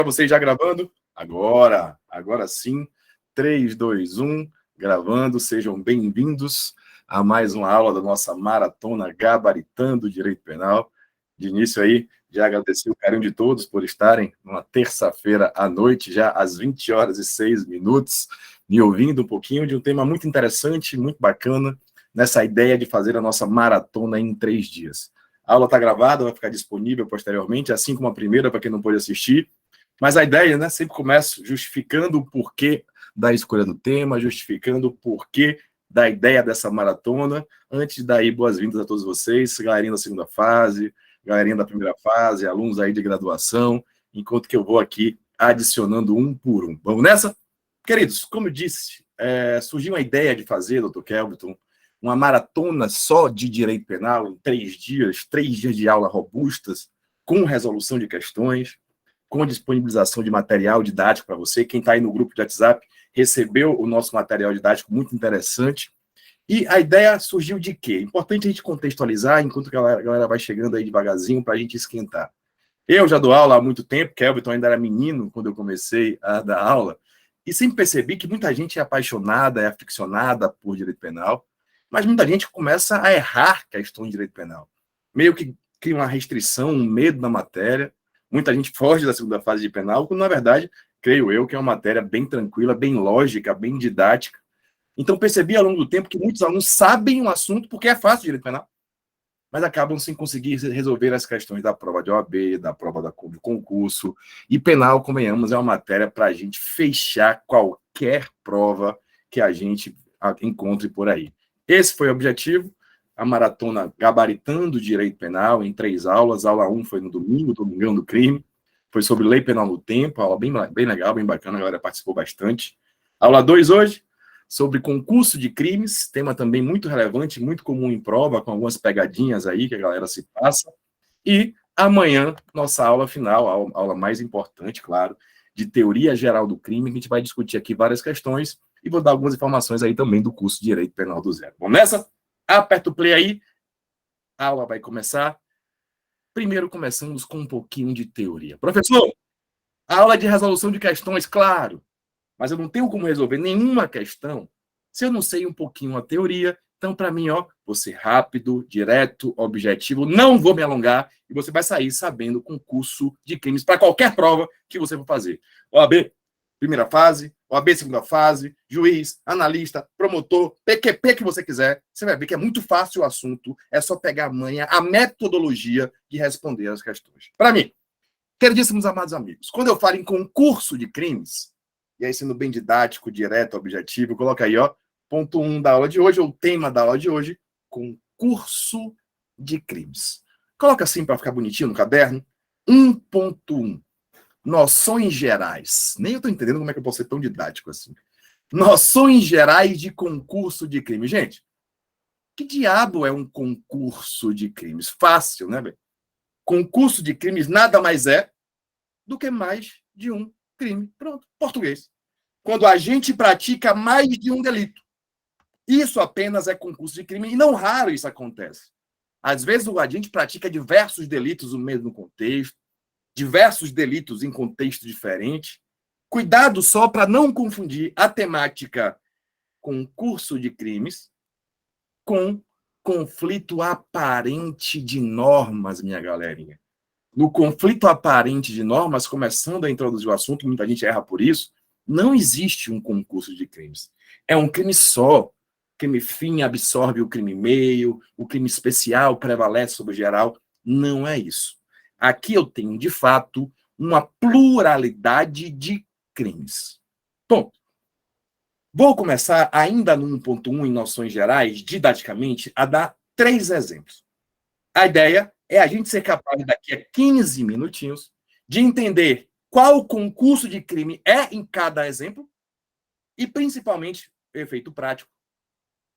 Vocês já gravando? Agora sim. 3, 2, 1, gravando. Sejam bem-vindos a mais uma aula da nossa maratona Gabaritando Direito Penal. De início aí, já agradeci o carinho de todos por estarem numa terça-feira à noite, já às 20 horas e 6 minutos, me ouvindo um pouquinho de um tema muito interessante, muito bacana, nessa ideia de fazer a nossa maratona em 3 dias. A aula está gravada, vai ficar disponível posteriormente, assim como a primeira, para quem não pôde assistir. Mas a ideia, né, sempre começa justificando o porquê da escolha do tema, justificando o porquê da ideia dessa maratona. Antes de dar boas-vindas a todos vocês, galerinha da segunda fase, galerinha da primeira fase, alunos aí de graduação, enquanto que eu vou aqui adicionando um por um. Vamos nessa? Queridos, como eu disse, surgiu a ideia de fazer, doutor Kelvin, uma maratona só de direito penal em 3 dias, 3 dias de aula robustas, com resolução de questões, com a disponibilização de material didático para você. Quem está aí no grupo de WhatsApp recebeu o nosso material didático muito interessante. E a ideia surgiu de quê? É importante a gente contextualizar, enquanto a galera vai chegando aí devagarzinho para a gente esquentar. Eu já dou aula há muito tempo, Kelvin ainda era menino quando eu comecei a dar aula, e sempre percebi que muita gente é apaixonada, é aficionada por direito penal, mas muita gente começa a errar questão de direito penal. Meio que cria uma restrição, um medo na matéria. Muita gente foge da segunda fase de penal, quando, na verdade, creio eu que é uma matéria bem tranquila, bem lógica, bem didática. Então, percebi ao longo do tempo que muitos alunos sabem o assunto porque é fácil direito penal, mas acabam sem conseguir resolver as questões da prova de OAB, da prova do concurso. E penal, convenhamos, é uma matéria para a gente fechar qualquer prova que a gente encontre por aí. Esse foi o objetivo, a maratona Gabaritando Direito Penal, em 3 aulas. A aula 1 foi no domingo, Domingão do Crime, foi sobre lei penal no tempo, aula bem legal, bem bacana, a galera participou bastante. Aula 2 hoje, sobre concurso de crimes, tema também muito relevante, muito comum em prova, com algumas pegadinhas aí que a galera se passa. E amanhã, nossa aula final, a aula mais importante, claro, de teoria geral do crime, que a gente vai discutir aqui várias questões e vou dar algumas informações aí também do curso de Direito Penal do Zero. Vamos nessa? Aperta o play aí, a aula vai começar. Primeiro começamos com um pouquinho de teoria. Professor, a aula de resolução de questões, claro, mas eu não tenho como resolver nenhuma questão se eu não sei um pouquinho a teoria. Então, para mim, vou ser rápido, direto, objetivo, não vou me alongar e você vai sair sabendo o concurso de crimes para qualquer prova que você for fazer. OAB, primeira fase, OAB, segunda fase, juiz, analista, promotor, PQP que você quiser, você vai ver que é muito fácil o assunto, é só pegar a manha, a metodologia de responder as questões. Para mim, queridíssimos amados amigos, quando eu falo em concurso de crimes, e aí sendo bem didático, direto, objetivo, coloca aí, ponto 1 da aula de hoje, ou o tema da aula de hoje, concurso de crimes. Coloca assim para ficar bonitinho no caderno, 1.1, noções gerais. Nem eu estou entendendo como é que eu posso ser tão didático assim. Noções gerais de concurso de crimes. Gente, que diabo é um concurso de crimes? Fácil, né, velho? Concurso de crimes nada mais é do que mais de um crime. Pronto, português. Quando a gente pratica mais de um delito. Isso apenas é concurso de crime, e não raro isso acontece. Às vezes o agente pratica diversos delitos no mesmo contexto, diversos delitos em contexto diferente. Cuidado só para não confundir a temática concurso de crimes com conflito aparente de normas, minha galerinha. No conflito aparente de normas, começando a introduzir o assunto, muita gente erra por isso, não existe um concurso de crimes. É um crime só. O crime fim absorve o crime meio, o crime especial prevalece sobre o geral. Não é isso. Aqui eu tenho, de fato, uma pluralidade de crimes. Bom, vou começar ainda no 1.1, em noções gerais, didaticamente, a dar 3 exemplos. A ideia é a gente ser capaz, daqui a 15 minutinhos, de entender qual concurso de crime é em cada exemplo e, principalmente, efeito prático,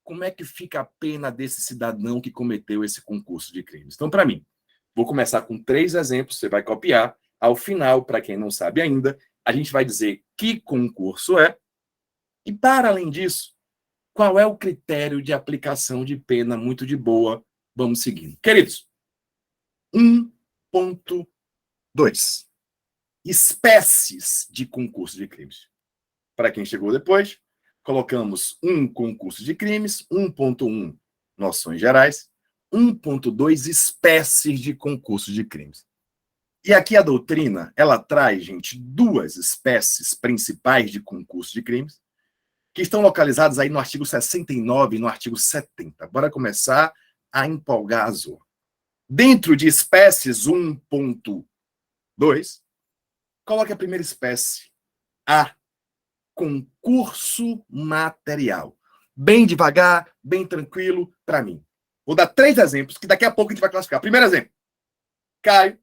como é que fica a pena desse cidadão que cometeu esse concurso de crimes. Então, para mim, vou começar com 3 exemplos, você vai copiar. Ao final, para quem não sabe ainda, a gente vai dizer que concurso é e, para além disso, qual é o critério de aplicação de pena muito de boa. Vamos seguindo. Queridos, 1.2. espécies de concurso de crimes. Para quem chegou depois, colocamos 1, concurso de crimes, 1.1, noções gerais, 1.2, espécies de concurso de crimes. E aqui a doutrina, ela traz, gente, duas espécies principais de concurso de crimes, que estão localizadas aí no artigo 69 e no artigo 70. Bora começar a empolgar a zorra. Dentro de espécies 1.2, coloque a primeira espécie, A, concurso material. Bem devagar, bem tranquilo para mim. Vou dar 3 exemplos que daqui a pouco a gente vai classificar. Primeiro exemplo. Caio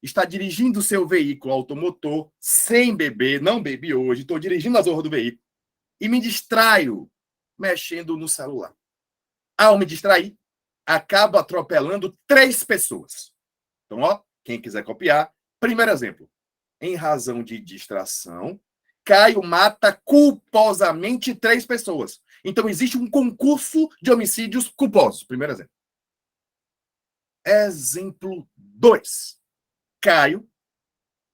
está dirigindo seu veículo automotor sem beber, não bebi hoje, estou dirigindo a zorra do veículo e me distraio mexendo no celular. Ao me distrair, acabo atropelando 3 pessoas. Então, ó, quem quiser copiar, primeiro exemplo. Em razão de distração, Caio mata culposamente 3 pessoas. Então, existe um concurso de homicídios culposos. Primeiro exemplo. Exemplo 2. Caio,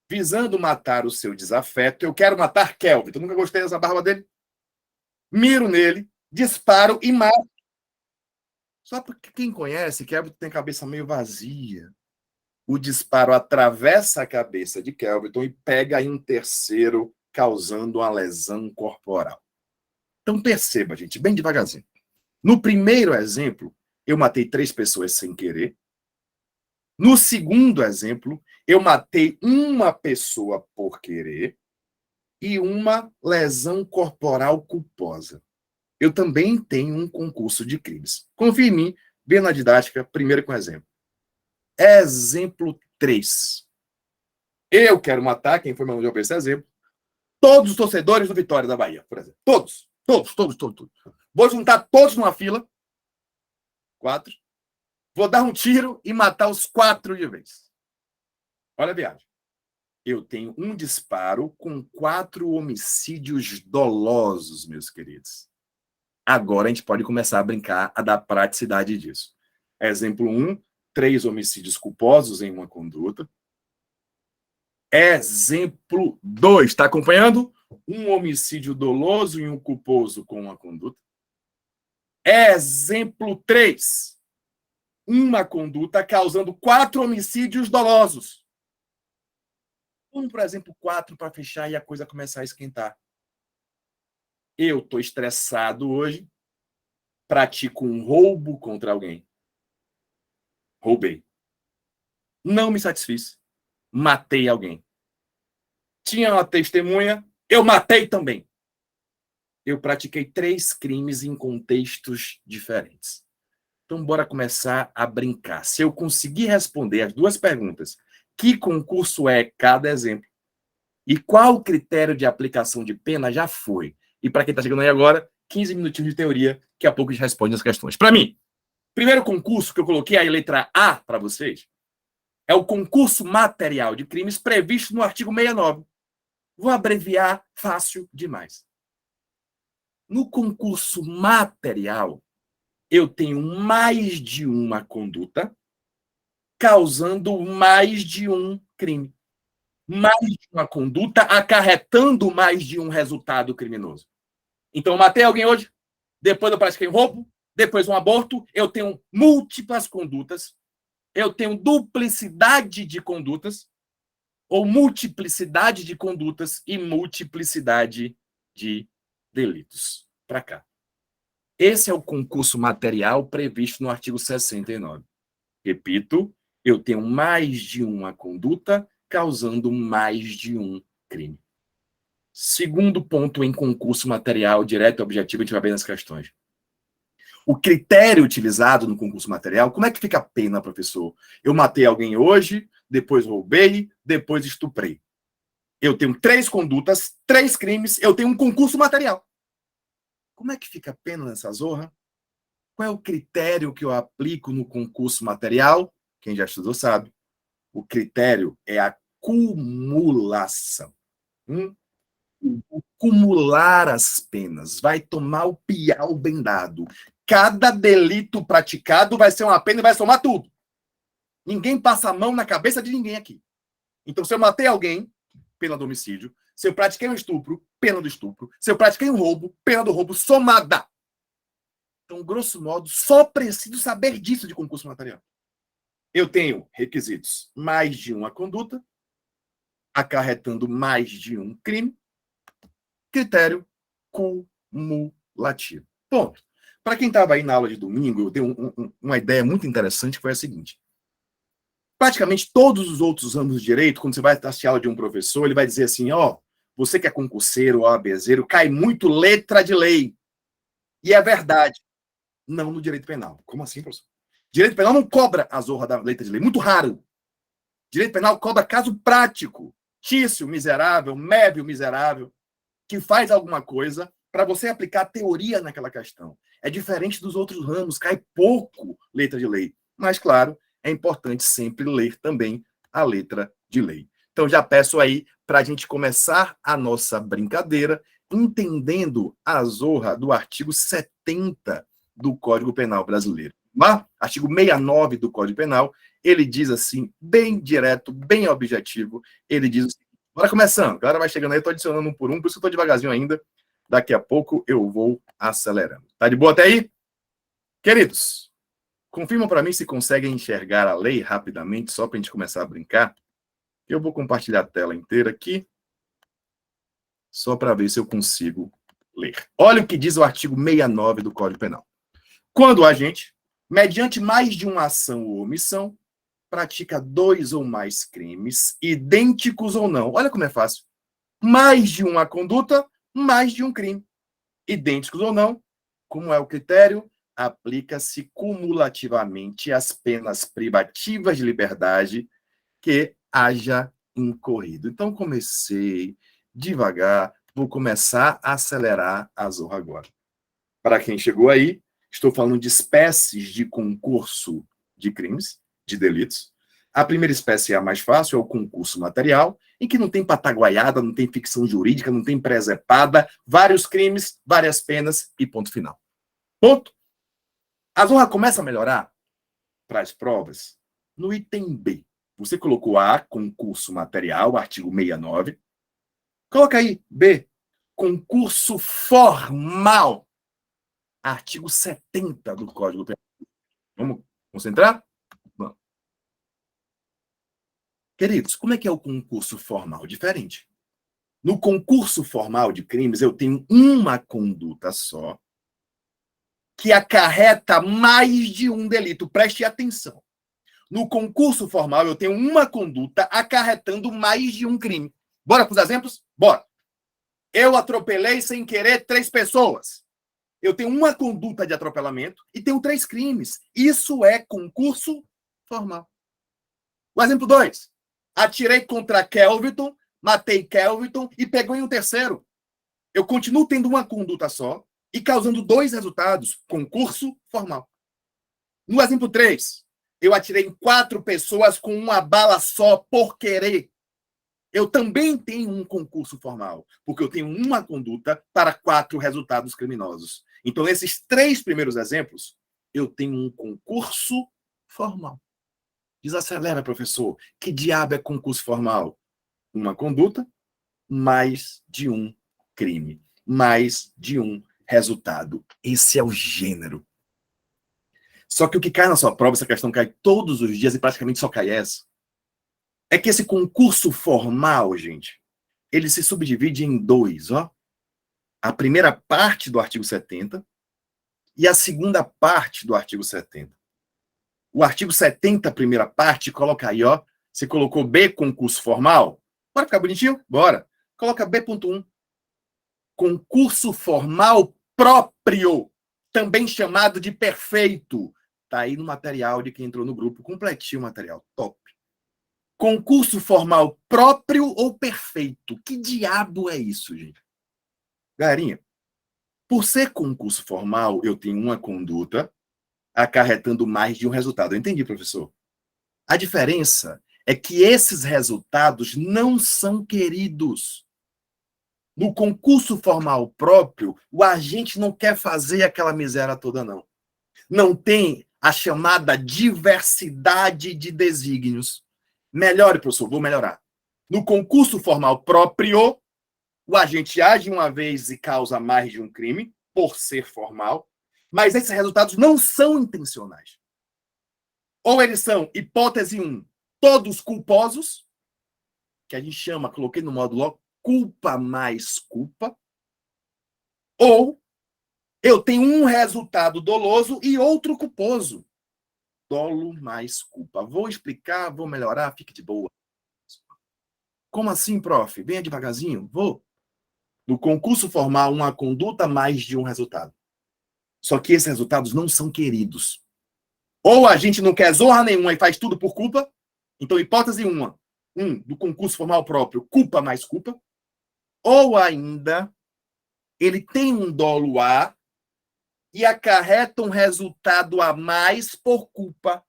visando matar o seu desafeto, eu quero matar Kelvin. Eu nunca gostei dessa barba dele. Miro nele, disparo e mato. Só porque quem conhece, Kelvin tem a cabeça meio vazia. O disparo atravessa a cabeça de Kelvin e pega em um terceiro, causando uma lesão corporal. Então perceba, gente, bem devagarzinho. No primeiro exemplo, eu matei 3 pessoas sem querer. No segundo exemplo, eu matei uma pessoa por querer e uma lesão corporal culposa. Eu também tenho um concurso de crimes. Confie em mim, vê na didática, primeiro com exemplo. Exemplo 3. Eu quero matar, quem foi meu esse exemplo, todos os torcedores do Vitória da Bahia, por exemplo. Todos. Vou juntar todos numa fila. 4. Vou dar um tiro e matar os 4 de vez. Olha a viagem. Eu tenho um disparo com 4 homicídios dolosos, meus queridos. Agora a gente pode começar a brincar, a dar praticidade disso. Exemplo 1, 3 homicídios culposos em uma conduta. Exemplo 2, está acompanhando? Um homicídio doloso e um culposo com uma conduta. Exemplo 3, uma conduta causando 4 homicídios dolosos. Vamos, por exemplo, 4 para fechar e a coisa começar a esquentar. Eu estou estressado hoje, pratico um roubo contra alguém. Roubei. Não me satisfiz. Matei alguém. Tinha uma testemunha, eu matei também. Eu pratiquei 3 crimes em contextos diferentes. Então, bora começar a brincar. Se eu conseguir responder as 2 perguntas, que concurso é cada exemplo e qual o critério de aplicação de pena, já foi. E para quem está chegando aí agora, 15 minutinhos de teoria, que a pouco a gente responde as questões. Para mim, primeiro concurso que eu coloquei aí, letra A para vocês, é o concurso material de crimes previsto no artigo 69. Vou abreviar, fácil demais. No concurso material, eu tenho mais de uma conduta causando mais de um crime. Mais de uma conduta acarretando mais de um resultado criminoso. Então, eu matei alguém hoje, depois eu pratiquei um roubo, depois um aborto, eu tenho múltiplas condutas, eu tenho duplicidade de condutas, ou multiplicidade de condutas e multiplicidade de delitos. Para cá. Esse é o concurso material previsto no artigo 69. Repito, eu tenho mais de uma conduta causando mais de um crime. Segundo ponto em concurso material, direto e objetivo, a gente vai ver nas questões. O critério utilizado no concurso material, como é que fica a pena, professor? Eu matei alguém hoje, depois roubei, depois estuprei. Eu tenho 3 condutas, 3 crimes, eu tenho um concurso material. Como é que fica a pena nessa zorra? Qual é o critério que eu aplico no concurso material? Quem já estudou sabe. O critério é a cumulação. Acumular as penas. Vai tomar o piau bem dado. Cada delito praticado vai ser uma pena e vai somar tudo. Ninguém passa a mão na cabeça de ninguém aqui. Então, se eu matei alguém, pena do homicídio. Se eu pratiquei um estupro, pena do estupro. Se eu pratiquei um roubo, pena do roubo somada. Então, grosso modo, só preciso saber disso de concurso material. Eu tenho requisitos: mais de uma conduta, acarretando mais de um crime, critério cumulativo. Ponto. Para quem estava aí na aula de domingo, eu tenho uma ideia muito interessante, que foi a seguinte. Praticamente todos os outros ramos de direito, quando você vai assistir a aula de um professor, ele vai dizer assim, você que é concurseiro, OABzeiro, cai muito letra de lei. E é verdade. Não no direito penal. Como assim, professor? Direito penal não cobra a zorra da letra de lei. Muito raro. Direito penal cobra caso prático. Tício, miserável, mévio, miserável, que faz alguma coisa para você aplicar teoria naquela questão. É diferente dos outros ramos, cai pouco letra de lei. Mas, claro, é importante sempre ler também a letra de lei. Então, já peço aí para a gente começar a nossa brincadeira entendendo a zorra do artigo 70 do Código Penal brasileiro. Lá, artigo 69 do Código Penal, ele diz assim, bem direto, bem objetivo, ele diz assim, bora começando, a galera vai chegando aí, eu estou adicionando um por um, por isso que eu estou devagarzinho ainda, daqui a pouco eu vou acelerando. Tá de boa até aí? Queridos, confirmam para mim se conseguem enxergar a lei rapidamente, só para a gente começar a brincar. Eu vou compartilhar a tela inteira aqui, só para ver se eu consigo ler. Olha o que diz o artigo 69 do Código Penal. Quando o agente, mediante mais de uma ação ou omissão, pratica 2 ou mais crimes, idênticos ou não. Olha como é fácil. Mais de uma conduta, mais de um crime. Idênticos ou não, como é o critério? Aplica-se cumulativamente as penas privativas de liberdade que haja incorrido. Então, comecei devagar, vou começar a acelerar a zorra agora. Para quem chegou aí, estou falando de espécies de concurso de crimes, de delitos. A primeira espécie é a mais fácil, é o concurso material, em que não tem pataguaiada, não tem ficção jurídica, não tem presepada, vários crimes, várias penas e ponto final. Ponto. A zorra começa a melhorar para as provas no item B. Você colocou A, concurso material, artigo 69. Coloca aí B, concurso formal, artigo 70 do Código Penal. Vamos concentrar? Vamos. Queridos, como é que é o concurso formal? Diferente. No concurso formal de crimes, eu tenho uma conduta só que acarreta mais de um delito. Preste atenção. No concurso formal, eu tenho uma conduta acarretando mais de um crime. Bora para os exemplos? Bora. Eu atropelei sem querer 3 pessoas. Eu tenho uma conduta de atropelamento e tenho 3 crimes. Isso é concurso formal. O exemplo 2. Atirei contra Kelviton, matei Kelviton e pegou em um terceiro. Eu continuo tendo uma conduta só e causando 2 resultados. Concurso formal. No exemplo 3, eu atirei em 4 pessoas com uma bala só por querer. Eu também tenho um concurso formal, porque eu tenho uma conduta para 4 resultados criminosos. Então, nesses 3 primeiros exemplos, eu tenho um concurso formal. Desacelera, professor. Que diabo é concurso formal? Uma conduta, mais de um crime, mais de um resultado. Esse é o gênero. Só que o que cai na sua prova, essa questão cai todos os dias e praticamente só cai essa, é que esse concurso formal, gente, ele se subdivide em 2, ó. A primeira parte do artigo 70 e a segunda parte do artigo 70. O artigo 70, primeira parte, coloca aí, ó. Você colocou B, concurso formal? Bora ficar bonitinho? Bora. Coloca B.1. Concurso formal próprio, também chamado de perfeito. Tá aí no material de quem entrou no grupo, completinho o material, top. Concurso formal próprio ou perfeito? Que diabo é isso, gente? Galerinha, por ser concurso formal, eu tenho uma conduta acarretando mais de um resultado. Eu entendi, professor. A diferença é que esses resultados não são queridos. No concurso formal próprio, o agente não quer fazer aquela miséria toda, não. Não tem a chamada diversidade de desígnios. Melhore, professor, vou melhorar. No concurso formal próprio, o agente age uma vez e causa mais de um crime, por ser formal, mas esses resultados não são intencionais. Ou eles são, hipótese 1, todos culposos, que a gente chama, coloquei no módulo, culpa mais culpa, ou eu tenho um resultado doloso e outro culposo. Dolo mais culpa. Vou explicar, vou melhorar, fique de boa. Como assim, prof? Venha devagarzinho. Vou. No concurso formal, uma conduta mais de um resultado. Só que esses resultados não são queridos. Ou a gente não quer zorra nenhuma e faz tudo por culpa. Então, hipótese 1, do concurso formal próprio, culpa mais culpa. Ou ainda, ele tem um dolo A e acarreta um resultado a mais por culpa.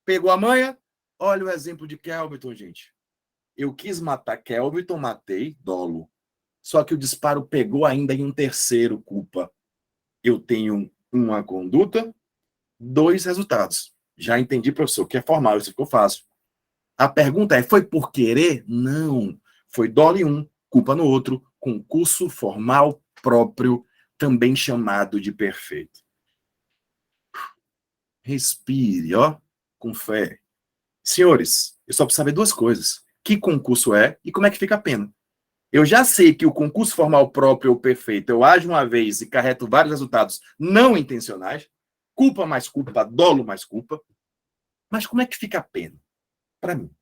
Pegou a manha? Olha o exemplo de Kelvin, gente. Eu quis matar Kelvin, matei, dolo. Só que o disparo pegou ainda em um terceiro, culpa. Eu tenho uma conduta, 2 resultados. Já entendi, professor, que é formal, isso ficou fácil. A pergunta é, foi por querer? Não. Foi dolo em um, culpa no outro, concurso formal próprio, também chamado de perfeito. Respire, ó, com fé. Senhores, eu só preciso saber 2 coisas. Que concurso é e como é que fica a pena. Eu já sei que o concurso formal próprio ou perfeito, eu ajo uma vez e carreto vários resultados não intencionais, culpa mais culpa, dolo mais culpa. Mas como é que fica a pena? Para mim.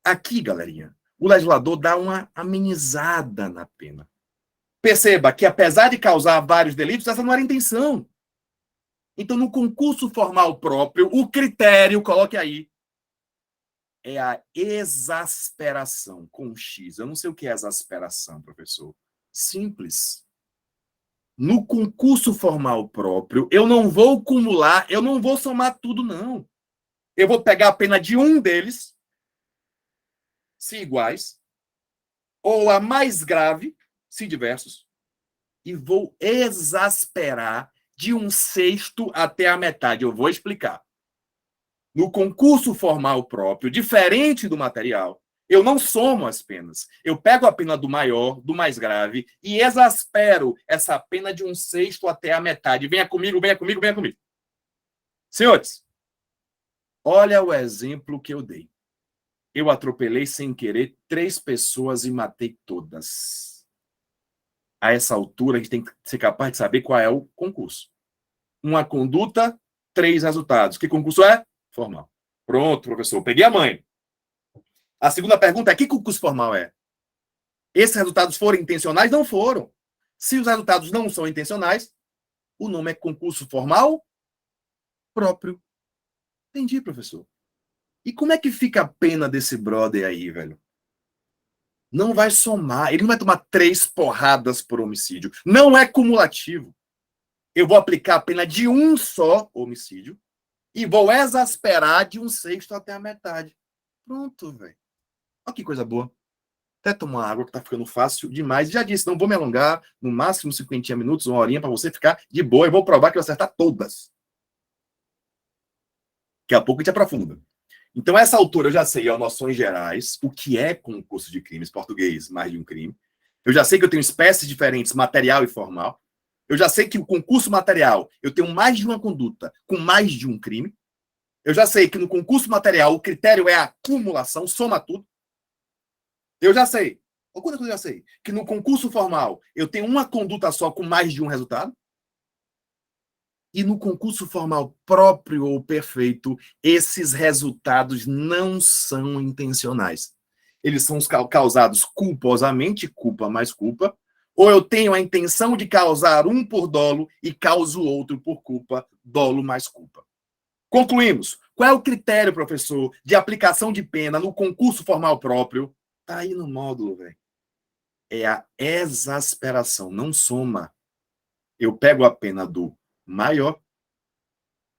Aqui, galerinha, o legislador dá uma amenizada na pena. Perceba que, apesar de causar vários delitos, essa não era a intenção. Então, no concurso formal próprio, o critério, coloque aí, é a exasperação, com X. Eu não sei o que é exasperação, professor. Simples. No concurso formal próprio, eu não vou acumular, eu não vou somar tudo, não. Eu vou pegar a pena de um deles, se iguais, ou a mais grave, se diversos, e vou exasperar de 1/6 até a metade. Eu vou explicar. No concurso formal próprio, diferente do material, eu não somo as penas. Eu pego a pena do maior, do mais grave, e exaspero essa pena de 1/6 até a metade. Venha comigo, venha comigo, venha comigo. Senhores, olha o exemplo que eu dei. Eu atropelei sem querer 3 pessoas e matei todas. A essa altura, a gente tem que ser capaz de saber qual é o concurso. Uma conduta, 3 resultados. Que concurso é? Formal. Pronto, professor. Peguei a mãe. A segunda pergunta é: que concurso formal é? Esses resultados foram intencionais? Não foram. Se os resultados não são intencionais, o nome é concurso formal próprio. Entendi, professor. E como é que fica a pena desse brother aí, velho? Não vai somar. Ele não vai tomar 3 porradas por homicídio. Não é cumulativo. Eu vou aplicar a pena de um só homicídio e vou exasperar de 1/6 até a metade. Pronto, velho. Olha que coisa boa. Até tomar água, que tá ficando fácil demais. Já disse, não vou me alongar, no máximo 50 minutos, 1 horinha, para você ficar de boa. Eu vou provar que eu vou acertar todas. Daqui a pouco a gente aprofunda. Então, essa altura eu já sei, ó, noções gerais, o que é concurso de crimes, português, mais de um crime. Eu já sei que eu tenho espécies diferentes, material e formal. Eu já sei que o concurso material, eu tenho mais de uma conduta com mais de um crime. Eu já sei que no concurso material o critério é a acumulação, soma tudo. Eu já sei. Outra coisa eu já sei. Que no concurso formal eu tenho uma conduta só com mais de um resultado. E no concurso formal próprio ou perfeito, esses resultados não são intencionais. Eles são causados culposamente, culpa mais culpa, ou eu tenho a intenção de causar um por dolo e causo outro por culpa, dolo mais culpa. Concluímos. Qual é o critério, professor, de aplicação de pena no concurso formal próprio? Tá aí no módulo, velho. É a exasperação, não soma. Eu pego a pena do maior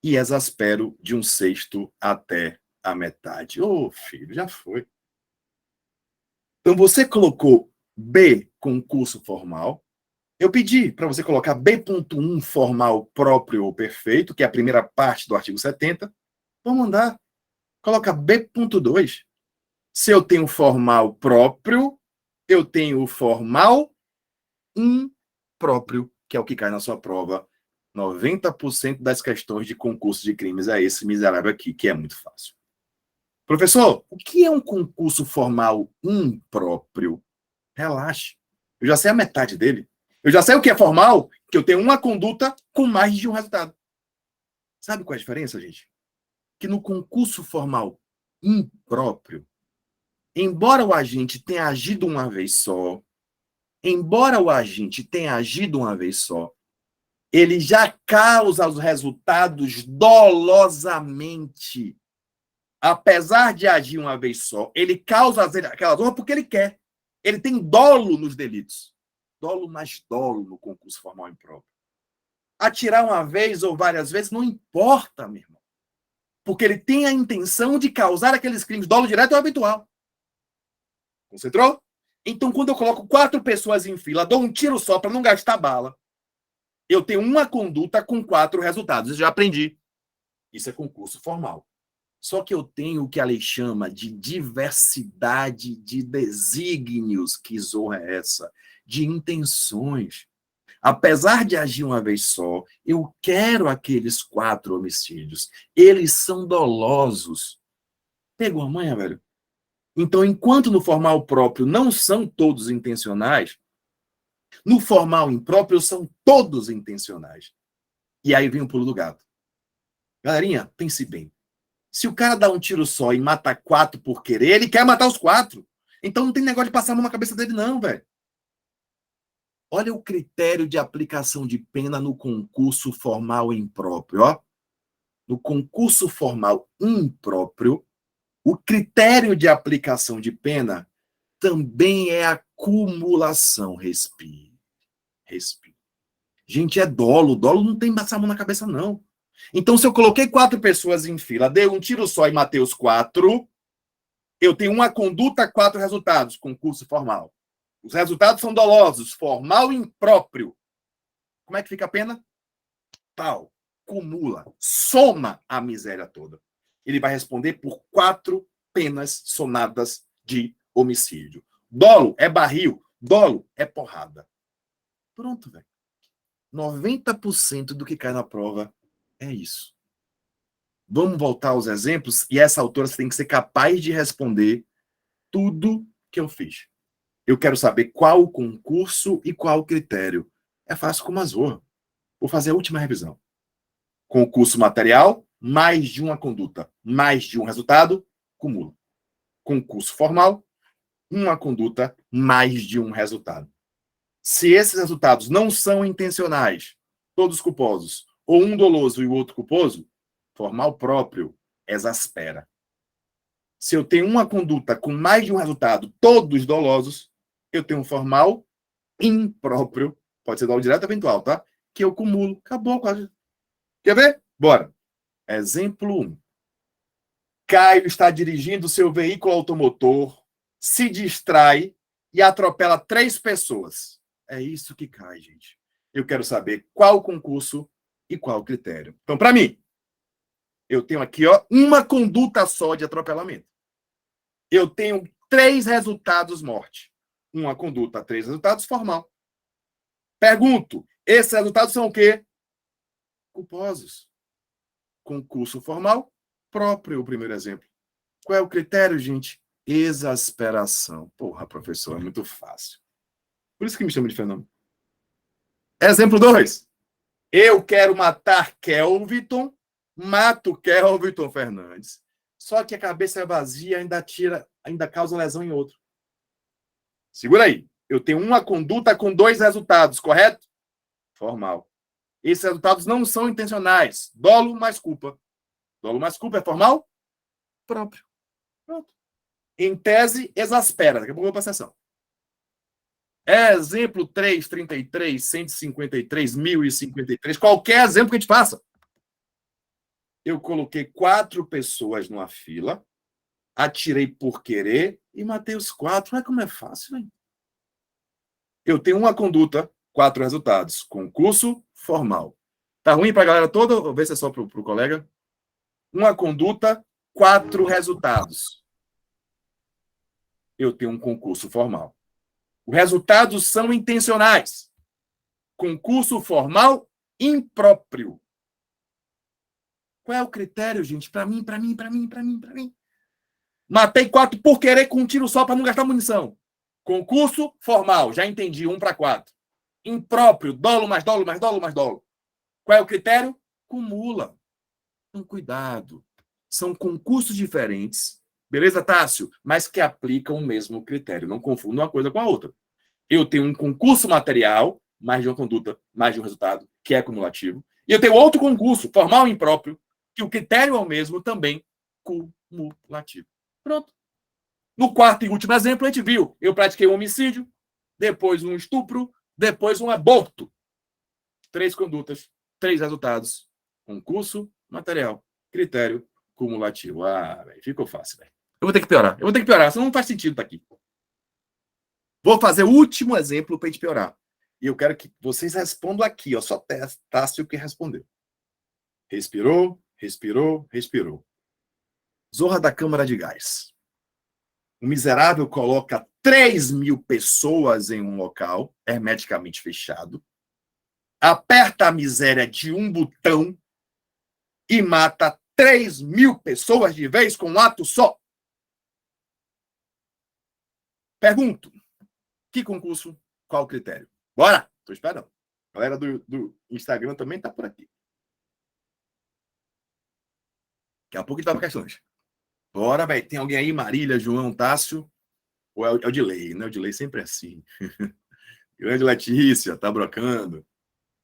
e exaspero de 1/6 até a metade. Ô, filho, já foi. Então, você colocou B, concurso formal. Eu pedi para você colocar B.1 formal próprio ou perfeito, que é a primeira parte do artigo 70. Vamos andar. Coloca B.2. Se eu tenho formal próprio, eu tenho o formal impróprio, que é o que cai na sua prova. 90% das questões de concurso de crimes é esse miserável aqui, que é muito fácil. Professor, o que é um concurso formal impróprio? Relaxe. Eu já sei a metade dele. Eu já sei o que é formal, que eu tenho uma conduta com mais de um resultado. Sabe qual é a diferença, gente? Que no concurso formal impróprio, embora o agente tenha agido uma vez só, ele já causa os resultados dolosamente. Apesar de agir uma vez só, ele causa aquelas honras porque ele quer. Ele tem dolo nos delitos. Dolo mais dolo no concurso formal impróprio. Atirar uma vez ou várias vezes não importa, meu irmão. Porque ele tem a intenção de causar aqueles crimes, dolo direto ou habitual. Concentrou? Então, quando eu coloco 4 pessoas em fila, dou um tiro só para não gastar bala, eu tenho uma conduta com 4 resultados. Eu já aprendi. Isso é concurso formal. Só que eu tenho o que a lei chama de diversidade de desígnios. Que zorra é essa? De intenções. Apesar de agir uma vez só, eu quero aqueles 4 homicídios. Eles são dolosos. Pegou a manha, velho? Então, enquanto no formal próprio não são todos intencionais, no formal impróprio são todos intencionais. E aí vem o pulo do gato. Galerinha, pense bem. Se o cara dá um tiro só e mata 4 por querer, ele quer matar os 4. Então não tem negócio de passar a mão na cabeça dele, não, velho. Olha o critério de aplicação de pena no concurso formal impróprio, ó. No concurso formal impróprio, o critério de aplicação de pena também é acumulação. Respire. Respire. Gente, é dolo. Dolo não tem passar a mão na cabeça, não. Então, se eu coloquei 4 pessoas em fila, dei um tiro só e matei os 4, eu tenho uma conduta, 4 resultados, concurso formal. Os resultados são dolosos, formal e impróprio. Como é que fica a pena? Tal, cumula, soma a miséria toda. Ele vai responder por 4 penas sonadas de homicídio. Dolo é barril, dolo é porrada. Pronto, velho. 90% do que cai na prova é isso. Vamos voltar aos exemplos, e essa altura você tem que ser capaz de responder tudo que eu fiz. Eu quero saber qual o concurso e qual o critério. É fácil como a zorra. Vou fazer a última revisão. Concurso material, mais de uma conduta, mais de um resultado, cumula. Concurso formal, uma conduta, mais de um resultado. Se esses resultados não são intencionais, todos culposos, ou um doloso e o outro culposo, formal próprio exaspera. Se eu tenho uma conduta com mais de um resultado, todos dolosos, eu tenho um formal impróprio, pode ser dolo direto ou eventual, tá? Que eu cumulo. Acabou quase. Quer ver? Bora. Exemplo 1. Caio está dirigindo seu veículo automotor, se distrai e atropela 3 pessoas. É isso que cai, gente. Eu quero saber qual concurso e qual critério. Então, para mim, eu tenho aqui, ó, uma conduta só de atropelamento. Eu tenho 3 resultados morte. Uma conduta, 3 resultados formal. Pergunto, esses resultados são o quê? Culposos. Concurso formal próprio, o primeiro exemplo. Qual é o critério, gente? Exasperação. Porra, professor, é muito fácil. Por isso que me chama de fenômeno. Exemplo 2. Eu quero matar Kelviton, mato Kelviton Fernandes. Só que a cabeça é vazia, ainda causa lesão em outro. Segura aí. Eu tenho uma conduta com 2 resultados, correto? Formal. Esses resultados não são intencionais. Dolo mais culpa. Dolo mais culpa é formal? Próprio. Pronto. Em tese, exaspera. Daqui a pouco eu vou para a sessão. Exemplo 333, 153, 1053. Qualquer exemplo que a gente faça. Eu coloquei 4 pessoas numa fila, atirei por querer e matei os 4. Olha como é fácil, hein? Eu tenho uma conduta, 4 resultados. Concurso formal. Tá ruim para a galera toda? Ou vê se é só para o colega? Uma conduta, 4 resultados. eu tenho um concurso formal. Os resultados são intencionais. Concurso formal impróprio. Qual é o critério, gente? Para mim. Matei 4 por querer com um tiro só para não gastar munição. Concurso formal, já entendi, 1 para 4. Impróprio, dolo mais dolo mais dolo mais dolo. Qual é o critério? Cumula. Então, cuidado. São concursos diferentes, beleza, Tássio? Mas que aplicam o mesmo critério. Não confunda uma coisa com a outra. Eu tenho um concurso material, mais de uma conduta, mais de um resultado, que é cumulativo. E eu tenho outro concurso, formal e impróprio, que o critério é o mesmo, também cumulativo. Pronto. No quarto e último exemplo, a gente viu, eu pratiquei um homicídio, depois um estupro, depois um aborto. 3 condutas, 3 resultados. Concurso, material, critério, cumulativo. Ah, véio, ficou fácil, velho. Eu vou ter que piorar, senão não faz sentido estar aqui. Vou fazer o último exemplo para a gente piorar. E eu quero que vocês respondam aqui, ó, só testasse o que respondeu. Respirou, respirou, respirou. Zorra da Câmara de Gás. O miserável coloca 3.000 pessoas em um local hermeticamente fechado, aperta a miséria de um botão e mata 3.000 pessoas de vez com um ato só. Pergunto, que concurso, qual o critério? Bora! Tô esperando. A galera do Instagram também tá por aqui. Daqui a pouco a gente vai para questões. Bora, velho. Tem alguém aí? Marília, João, Tássio? Ou é o Dilei, né? O Dilei sempre é assim. Grande Letícia, tá brocando.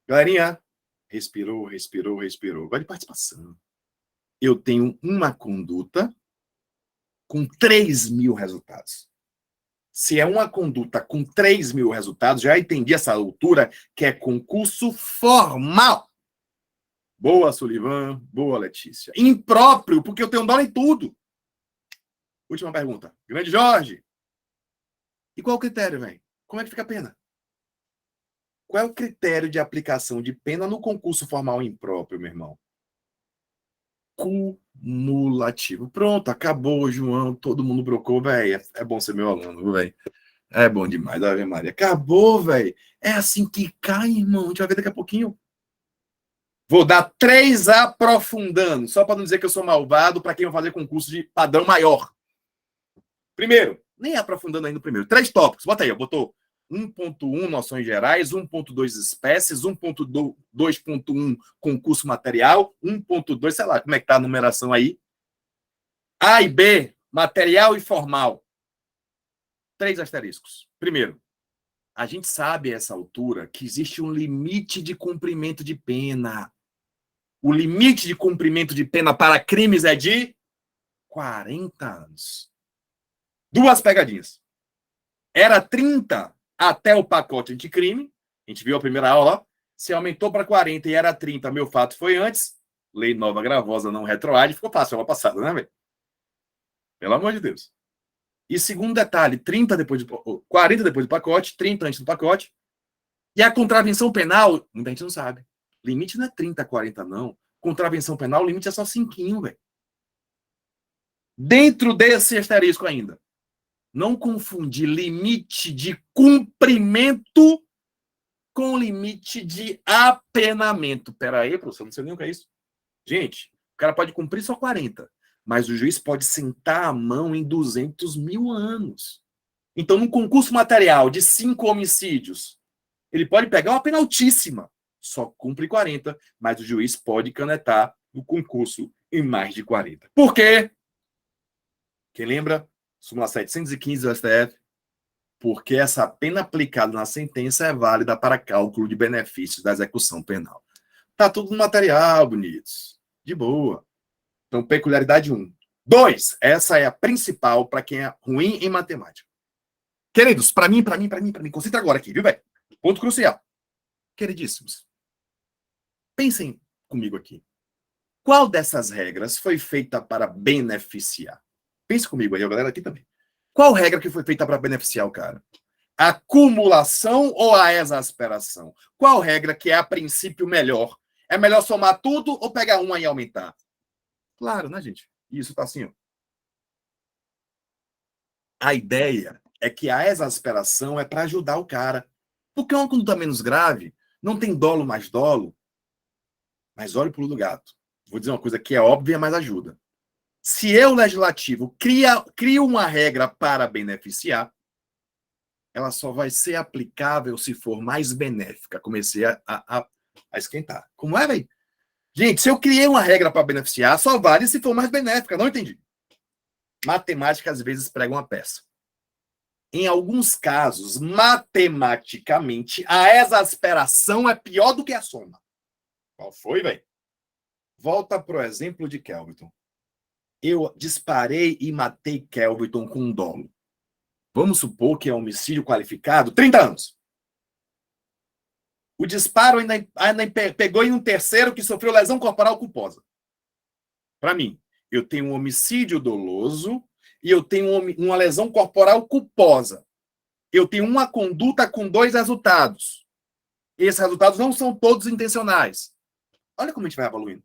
Galerinha, respirou, respirou, respirou. Gosto de participação. Eu tenho uma conduta com 3.000 resultados. Se é uma conduta com 3.000 resultados, já entendi essa altura, que é concurso formal. Boa, Sullivan. Boa, Letícia. Impróprio, porque eu tenho dólar em tudo. Última pergunta. Grande Jorge. E qual o critério, velho? Como é que fica a pena? Qual é o critério de aplicação de pena no concurso formal impróprio, meu irmão? Cumulativo. Pronto, acabou, João. Todo mundo brocou, velho. É bom ser meu aluno, velho. É bom demais, Ave Maria. Acabou, velho. É assim que cai, irmão. A gente vai ver daqui a pouquinho. Vou dar 3 aprofundando, só para não dizer que eu sou malvado, para quem vai fazer concurso de padrão maior. Primeiro, nem aprofundando ainda o primeiro. 3 tópicos. Bota aí, ó. Botou 1.1 noções gerais, 1.2 espécies, 1.2.1 concurso material, 1.2, sei lá, como é que tá a numeração aí? A e B, material e formal. 3 asteriscos. Primeiro, a gente sabe a essa altura que existe um limite de cumprimento de pena. O limite de cumprimento de pena para crimes é de 40 anos. 2 pegadinhas. Era 30 até o pacote anticrime. A gente viu a primeira aula. Se aumentou para 40 e era 30, meu fato foi antes. Lei nova gravosa não retroage. Ficou fácil aula passada, né, velho? Pelo amor de Deus. E segundo detalhe, 30 depois de 40 depois do pacote, 30 antes do pacote. E a contravenção penal, muita gente não sabe. Limite não é 30, 40, não. Contravenção penal, o limite é só 5, velho. Dentro desse asterisco ainda. Não confundir limite de cumprimento com limite de apenamento. Pera aí, professor, não sei nem o que é isso. Gente, o cara pode cumprir só 40, mas o juiz pode sentar a mão em 200.000 anos. Então, num concurso material de 5 homicídios, ele pode pegar uma pena altíssima, só cumpre 40, mas o juiz pode canetar no concurso em mais de 40. Por quê? Quem lembra? Súmula 715 do STF. Porque essa pena aplicada na sentença é válida para cálculo de benefícios da execução penal. Tá tudo no material, bonitos. De boa. Então, peculiaridade 1. 2. Essa é a principal para quem é ruim em matemática. Queridos, para mim, concentra agora aqui, viu, velho? Ponto crucial. Queridíssimos, pensem comigo aqui. Qual dessas regras foi feita para beneficiar? Pense comigo aí, a galera aqui também. Qual regra que foi feita para beneficiar o cara? A acumulação ou a exasperação? Qual regra que é, a princípio, melhor? É melhor somar tudo ou pegar uma e aumentar? Claro, né, gente? Isso tá assim, ó. A ideia é que a exasperação é para ajudar o cara. Porque é uma conduta menos grave, não tem dolo mais dolo. Mas olhe para o olho do gato. Vou dizer uma coisa que é óbvia, mas ajuda. Se eu, legislativo, crio uma regra para beneficiar, ela só vai ser aplicável se for mais benéfica. Comecei a esquentar. Como é, velho? Gente, se eu criei uma regra para beneficiar, só vale se for mais benéfica. Não entendi. Matemática, às vezes, prega uma peça. Em alguns casos, matematicamente, a exasperação é pior do que a soma. Qual foi, velho? Volta pro exemplo de Kelvin. Eu disparei e matei Kelvin com um dolo. Vamos supor que é homicídio qualificado, 30 anos. O disparo ainda pegou em um terceiro que sofreu lesão corporal culposa. Para mim, eu tenho um homicídio doloso e eu tenho uma lesão corporal culposa. Eu tenho uma conduta com dois resultados. Esses resultados não são todos intencionais. Olha como a gente vai evoluindo.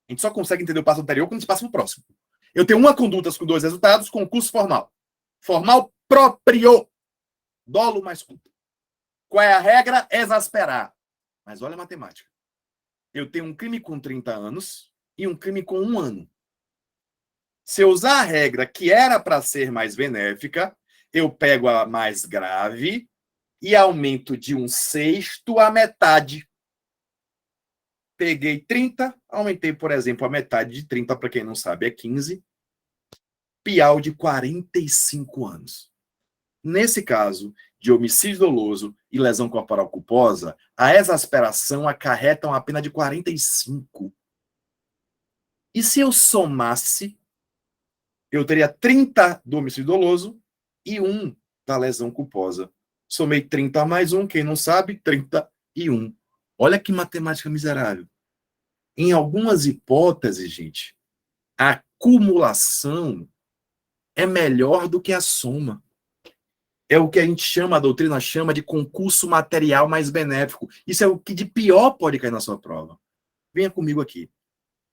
A gente só consegue entender o passo anterior quando a gente passa para o próximo. Eu tenho uma conduta com dois resultados, concurso formal. Formal próprio. Dolo mais culpa. Qual é a regra? Exasperar. Mas olha a matemática. Eu tenho um crime com 30 anos e um crime com 1 ano. Se eu usar a regra que era para ser mais benéfica, eu pego a mais grave e aumento de 1/6 a metade. Peguei 30, aumentei, por exemplo, a metade de 30, para quem não sabe, é 15. Piau de 45 anos. Nesse caso, de homicídio doloso e lesão corporal culposa, a exasperação acarreta uma pena de 45. E se eu somasse, eu teria 30 do homicídio doloso e 1 da lesão culposa. Somei 30 mais 1, quem não sabe, 31. Olha que matemática miserável. Em algumas hipóteses, gente, a acumulação é melhor do que a soma. É o que a doutrina chama de concurso material mais benéfico. Isso é o que de pior pode cair na sua prova. Venha comigo aqui.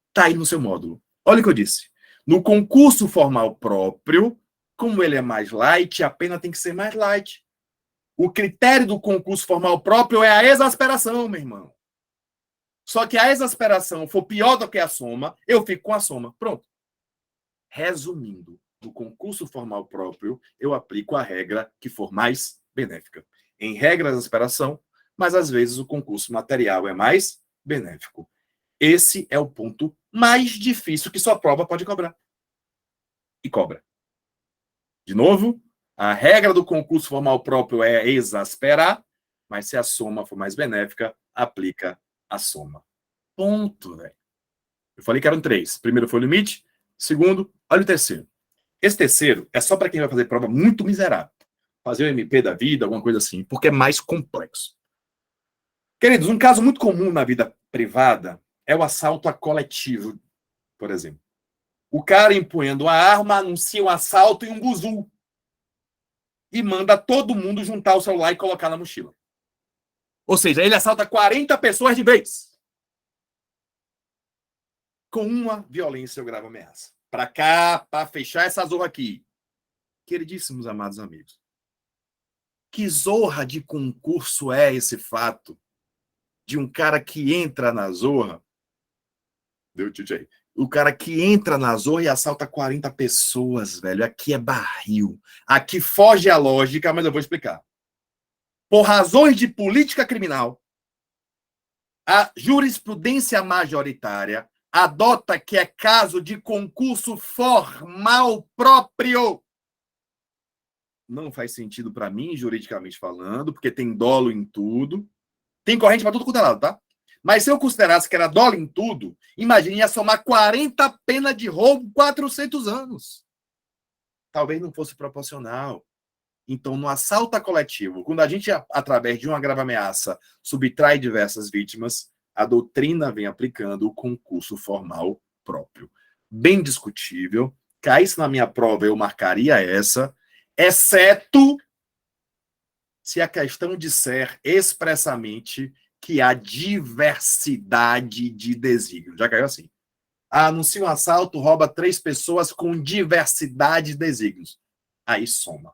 Está aí no seu módulo. Olha o que eu disse. No concurso formal próprio, como ele é mais light, a pena tem que ser mais light. O critério do concurso formal próprio é a exasperação, meu irmão. Só que a exasperação for pior do que a soma, eu fico com a soma. Pronto. Resumindo, no concurso formal próprio, eu aplico a regra que for mais benéfica. Em regra, a exasperação, mas às vezes o concurso material é mais benéfico. Esse é o ponto mais difícil que sua prova pode cobrar. E cobra. De novo, a regra do concurso formal próprio é exasperar, mas se a soma for mais benéfica, aplica a soma. Ponto, velho. Eu falei que eram 3. Primeiro foi o limite. Segundo, olha o terceiro. Esse terceiro é só para quem vai fazer prova muito miserável. Fazer o MP da vida, alguma coisa assim, porque é mais complexo. Queridos, um caso muito comum na vida privada é o assalto a coletivo, por exemplo. O cara empunhando a arma anuncia um assalto em um buzu e manda todo mundo juntar o celular e colocar na mochila. Ou seja, ele assalta 40 pessoas de vez. Com uma violência ou grave ameaça. Para cá, para fechar essa zorra aqui. Queridíssimos amados amigos, que zorra de concurso é esse fato de um cara que entra na zorra? Deu DJ. O cara que entra na zorra e assalta 40 pessoas, velho. Aqui é barril. Aqui foge a lógica, mas eu vou explicar. Por razões de política criminal, a jurisprudência majoritária adota que é caso de concurso formal próprio. Não faz sentido para mim, juridicamente falando, porque tem dolo em tudo. Tem corrente para tudo quanto é lado, tá? Mas se eu considerasse que era dolo em tudo, imagine, ia somar 40 penas de roubo, 400 anos. Talvez não fosse proporcional. Então, no assalto coletivo, quando a gente, através de uma grave ameaça, subtrai diversas vítimas, a doutrina vem aplicando o concurso formal próprio. Bem discutível. Caísse na minha prova, eu marcaria essa, exceto se a questão disser expressamente que há diversidade de desígnios. Já caiu assim. Anuncia um assalto, rouba 3 pessoas com diversidade de desígnios. aí soma.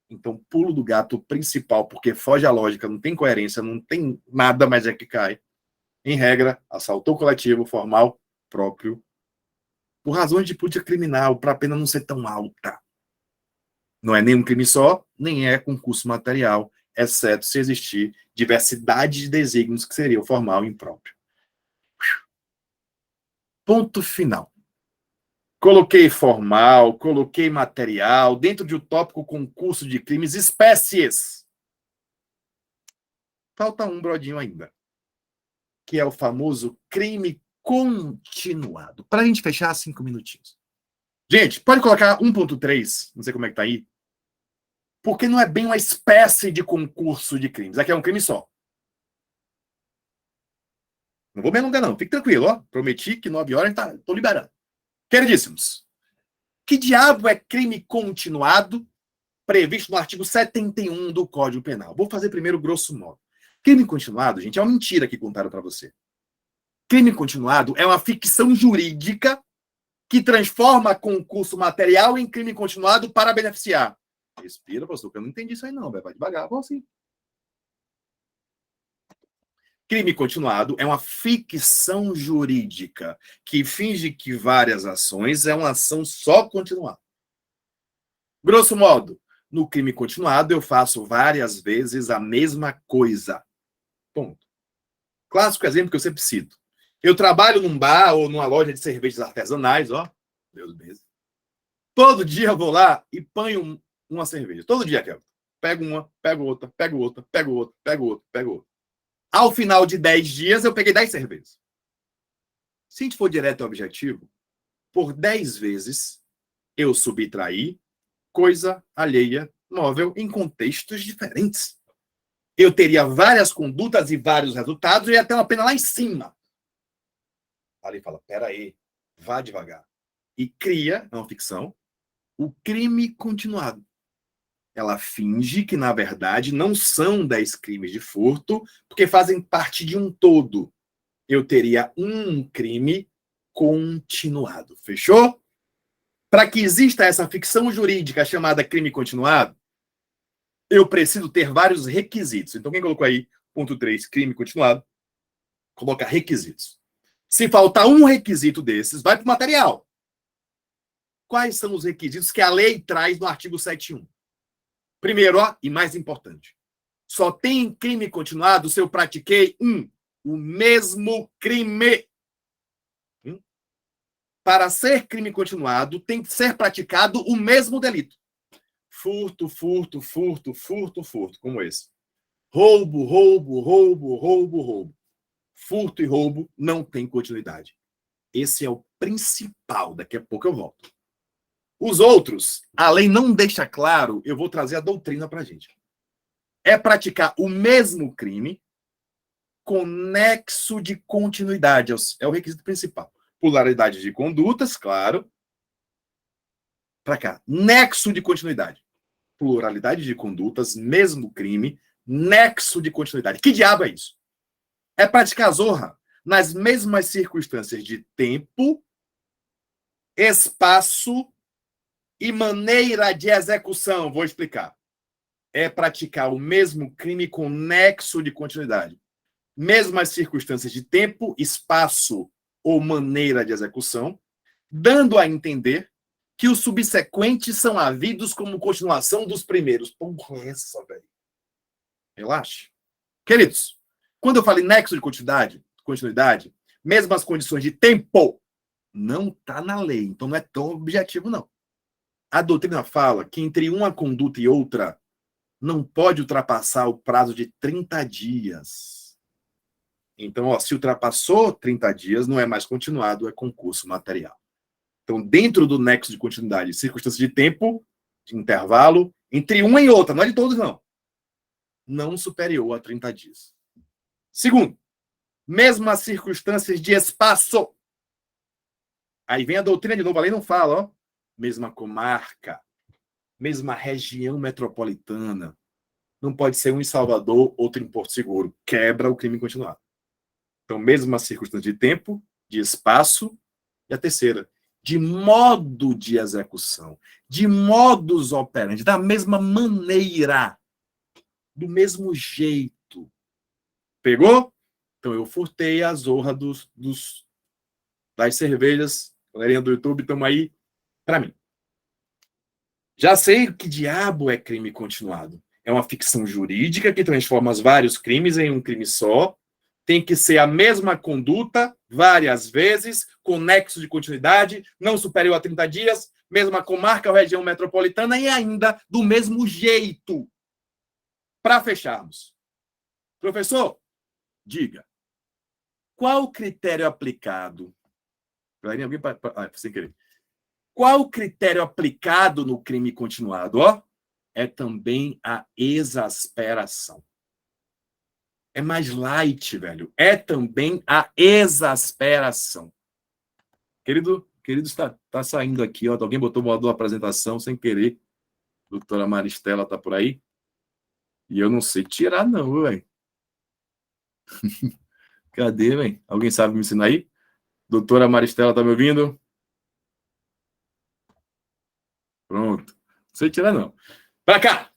Então, pulo do gato principal, porque foge à lógica, não tem coerência, não tem nada mais é que cai. Em regra, assaltou coletivo, formal, próprio, por razões de política criminal, para a pena não ser tão alta. Não é nem um crime só, nem é concurso material, exceto se existir diversidade de desígnios, que seria o formal e impróprio. Ponto final. Coloquei formal, coloquei material, dentro de um tópico concurso de crimes, espécies. Falta um brodinho ainda, que é o famoso crime continuado. Para a gente fechar, 5 minutinhos. Gente, pode colocar 1.3, não sei como é que tá aí, porque não é bem uma espécie de concurso de crimes. Aqui é um crime só. Não vou me alongar, não. Fique tranquilo, ó. Prometi que 9 horas tô liberando. Queridíssimos, que diabo é crime continuado previsto no artigo 71 do Código Penal? Vou fazer primeiro grosso modo. Crime continuado, gente, é uma mentira que contaram para você. Crime continuado é uma ficção jurídica que transforma concurso material em crime continuado para beneficiar. Respira, pastor, que eu não entendi isso aí não, vai devagar, vou assim. Crime continuado é uma ficção jurídica que finge que várias ações é uma ação só continuada. Grosso modo, no crime continuado eu faço várias vezes a mesma coisa. Ponto. Clássico exemplo que eu sempre cito. Eu trabalho num bar ou numa loja de cervejas artesanais, ó. Deus mesmo. Todo dia eu vou lá e panho uma cerveja. Todo dia, Kelvin. Pego uma, pego outra, pego outra, pego outra, pego outra, pego outra. Ao final de 10 dias, eu peguei 10 cervejas. Se a gente for direto ao objetivo, por 10 vezes eu subtraí coisa alheia, móvel, em contextos diferentes. Eu teria várias condutas e vários resultados e ia ter uma pena lá em cima. Ali fala, peraí, vá devagar. E cria, é uma ficção, o crime continuado. Ela finge que, na verdade, não são 10 crimes de furto, porque fazem parte de um todo. Eu teria um crime continuado. Fechou? Para que exista essa ficção jurídica chamada crime continuado, eu preciso ter vários requisitos. Então, quem colocou aí, ponto 3, crime continuado, coloca requisitos. Se faltar um requisito desses, vai para o material. Quais são os requisitos que a lei traz no artigo 71? Primeiro, ó, e mais importante, só tem crime continuado se eu pratiquei o mesmo crime. Para ser crime continuado, tem que ser praticado o mesmo delito. Furto, furto, furto, furto, furto, como esse. Roubo, roubo, roubo, roubo, roubo. Furto e roubo não tem continuidade. Esse é o principal. Daqui a pouco eu volto. Os outros, a lei não deixa claro, eu vou trazer a doutrina para a gente. É praticar o mesmo crime com nexo de continuidade. É o requisito principal. Pluralidade de condutas, claro. Para cá. Nexo de continuidade. Pluralidade de condutas, mesmo crime, nexo de continuidade. Que diabo é isso? É praticar zorra nas mesmas circunstâncias de tempo, espaço e maneira de execução. Vou explicar. É praticar o mesmo crime com nexo de continuidade. Mesmas circunstâncias de tempo, espaço ou maneira de execução, dando a entender que os subsequentes são havidos como continuação dos primeiros. Porra, essa, velho. Relaxe. Queridos, quando eu falei nexo de continuidade, mesmas condições de tempo, não está na lei. Então não é tão objetivo, não. A doutrina fala que entre uma conduta e outra não pode ultrapassar o prazo de 30 dias. Então, ó, se ultrapassou 30 dias, não é mais continuado, é concurso material. Então, dentro do nexo de continuidade, circunstâncias de tempo, de intervalo, entre uma e outra, não é de todos, não. Não superior a 30 dias. Segundo, mesmas circunstâncias de espaço. Aí vem a doutrina de novo, a lei não fala, ó. Mesma comarca, mesma região metropolitana. Não pode ser um em Salvador, outro em Porto Seguro. Quebra o crime continuado. Então, mesma circunstância de tempo, de espaço. E a terceira, de modo de execução, de modus operandi, da mesma maneira, do mesmo jeito. Pegou? Então eu furtei a zorra das cervejas. Galerinha do YouTube, estamos aí para mim. Já sei que diabo é crime continuado. É uma ficção jurídica que transforma os vários crimes em um crime só. Tem que ser a mesma conduta, várias vezes, com nexo de continuidade, não superior a 30 dias, mesma comarca ou região metropolitana e ainda do mesmo jeito. Para fecharmos. Professor, diga. Qual o critério aplicado? Sem querer. Qual o critério aplicado no crime continuado? É também a exasperação. É mais light, velho. É também a exasperação. Querido está saindo aqui, ó. Alguém botou o modo de apresentação sem querer. Doutora Maristela está por aí. E eu não sei tirar, não, velho. Cadê, velho? Alguém sabe me ensinar aí? Doutora Maristela, tá me ouvindo? Pronto. Não sei tirar, não. Pra cá!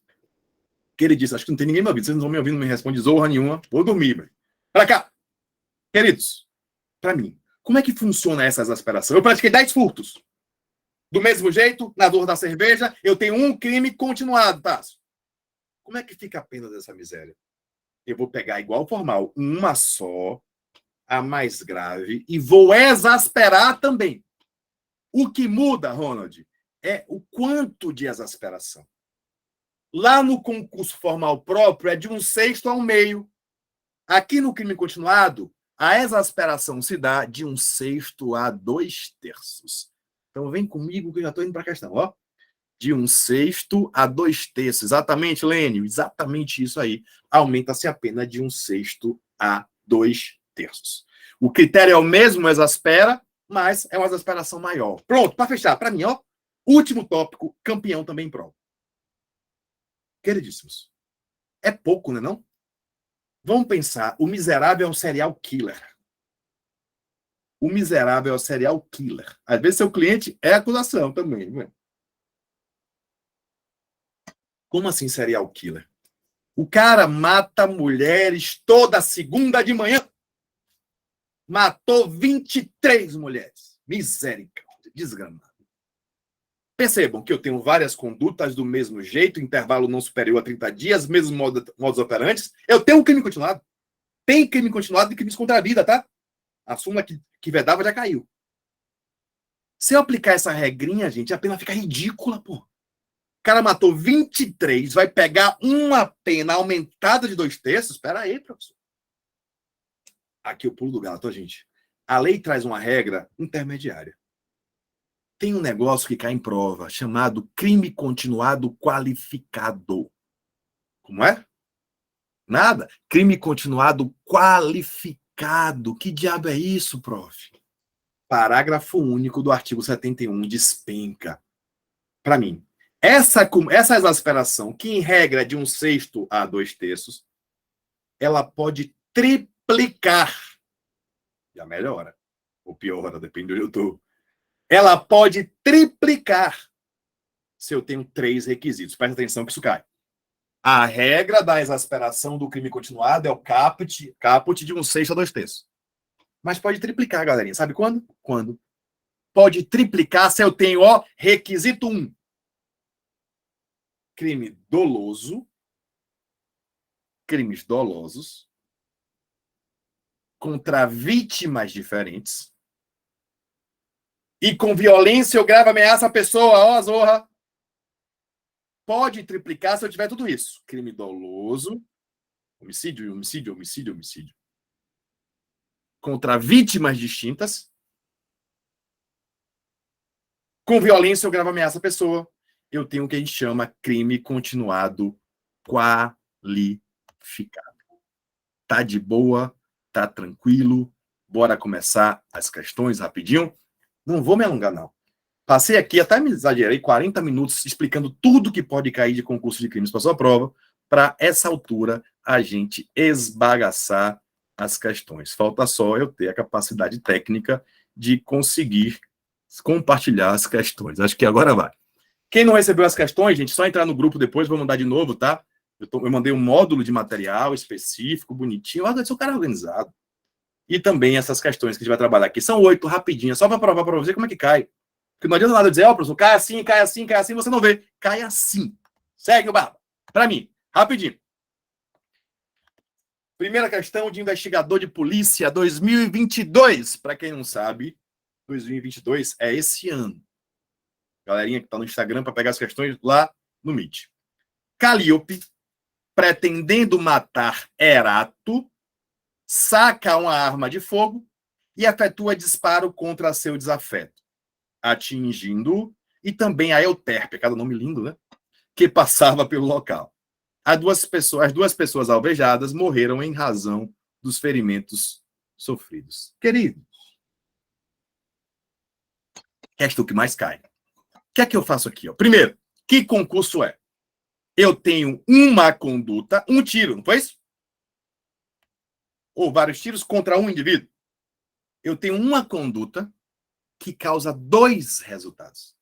Queridíssimo, acho que não tem ninguém me ouvindo. Vocês não vão me ouvindo, não me responde zorra nenhuma. Vou dormir, velho. Pra cá! Queridos, pra mim, como é que funciona essa exasperação? Eu pratiquei 10 furtos. Do mesmo jeito, na dor da cerveja, eu tenho um crime continuado, Tássio. Como é que fica a pena dessa miséria? Eu vou pegar igual formal, uma só, a mais grave, e vou exasperar também. O que muda, Ronald, é o quanto de exasperação. Lá no concurso formal próprio é de 1/6 a 1/2. Aqui no crime continuado, a exasperação se dá de 1/6 a 2/3. Então vem comigo que eu já estou indo para a questão. Ó. De 1/6 a 2/3. Exatamente, Lênio, exatamente isso aí. Aumenta-se a pena de 1/6 a 2/3. O critério é o mesmo, exaspera, mas é uma exasperação maior. Pronto, para fechar, para mim, ó, último tópico, campeão também em prova. Queridíssimos, é pouco, né, não? Vamos pensar, o miserável é um serial killer. O miserável é um serial killer. Às vezes seu cliente é acusação também, né? Como assim serial killer? O cara mata mulheres toda segunda de manhã. Matou 23 mulheres. Misericórdia, desgramado. Percebam que eu tenho várias condutas do mesmo jeito, intervalo não superior a 30 dias, mesmos modos operantes. Eu tenho um crime continuado. Tem crime continuado e crimes contra a vida, tá? A súmula que vedava já caiu. Se eu aplicar essa regrinha, gente, a pena fica ridícula, pô. O cara matou 23, vai pegar uma pena aumentada de 2/3? Espera aí, professor. Aqui o pulo do gato, gente. A lei traz uma regra intermediária. Tem um negócio que cai em prova, chamado crime continuado qualificado. Como é? Nada. Crime continuado qualificado. Que diabo é isso, prof? Parágrafo único do artigo 71 despenca. Para mim, essa exasperação, que em regra é de 1/6 a 2/3, ela pode triplicar. Já melhora. Ou piora, depende do YouTube. Ela pode triplicar se eu tenho 3 requisitos. Presta atenção que isso cai. A regra da exasperação do crime continuado é o caput de 1/6 a 2/3. Mas pode triplicar, galerinha. Sabe quando? Quando? Pode triplicar se eu tenho, ó, requisito 1. Crime doloso, crimes dolosos, contra vítimas diferentes, e com violência ou grave ameaça à pessoa, ó, zorra. Pode triplicar se eu tiver tudo isso. Crime doloso, homicídio, homicídio, homicídio, homicídio. Contra vítimas distintas, com violência ou grave ameaça à pessoa, eu tenho o que a gente chama crime continuado qualificado. Tá de boa? Tá tranquilo? Bora começar as questões rapidinho? Não vou me alongar, não. Passei aqui, até me exagerei, 40 minutos explicando tudo que pode cair de concurso de crimes para sua prova, para essa altura a gente esbagaçar as questões. Falta só eu ter a capacidade técnica de conseguir compartilhar as questões. Acho que agora vai. Quem não recebeu as questões, gente, só entrar no grupo depois, vou mandar de novo, tá? Eu mandei um módulo de material específico, bonitinho. Eu sou um cara organizado. E também essas questões que a gente vai trabalhar aqui. São 8 rapidinhas, só para provar para você como é que cai. Porque não adianta nada dizer, ó, professor, cai assim, cai assim, cai assim, você não vê. Cai assim. Segue o barba. Para mim, rapidinho. Primeira questão de investigador de polícia 2022. Para quem não sabe, 2022 é esse ano. Galerinha que está no Instagram para pegar as questões lá no Meet. Calíope, pretendendo matar Erato, saca uma arma de fogo e efetua disparo contra seu desafeto, atingindo e também a Eutérpia, cada nome lindo, né? Que passava pelo local. As duas pessoas alvejadas morreram em razão dos ferimentos sofridos. Queridos, questão que mais cai. O que é que eu faço aqui? Ó? Primeiro, que concurso é? Eu tenho uma conduta, um tiro, não foi isso? Ou vários tiros contra um indivíduo. Eu tenho uma conduta que causa 2 resultados.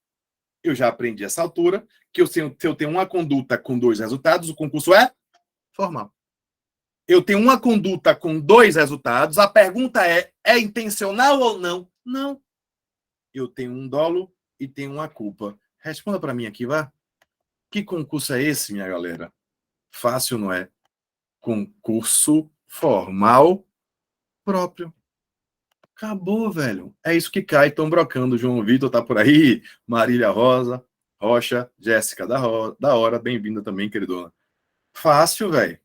Eu já aprendi essa altura que se eu tenho uma conduta com 2 resultados, o concurso é formal. Eu tenho uma conduta com 2 resultados, a pergunta é intencional ou não? Não. Eu tenho um dolo e tenho uma culpa. Responda para mim aqui, vá. Que concurso é esse, minha galera? Fácil, não é? Concurso formal próprio. Acabou, velho. É isso que cai. Estão brocando. João Vitor tá por aí. Marília Rocha, Jéssica da Hora. Bem-vinda também, queridona. Fácil, velho.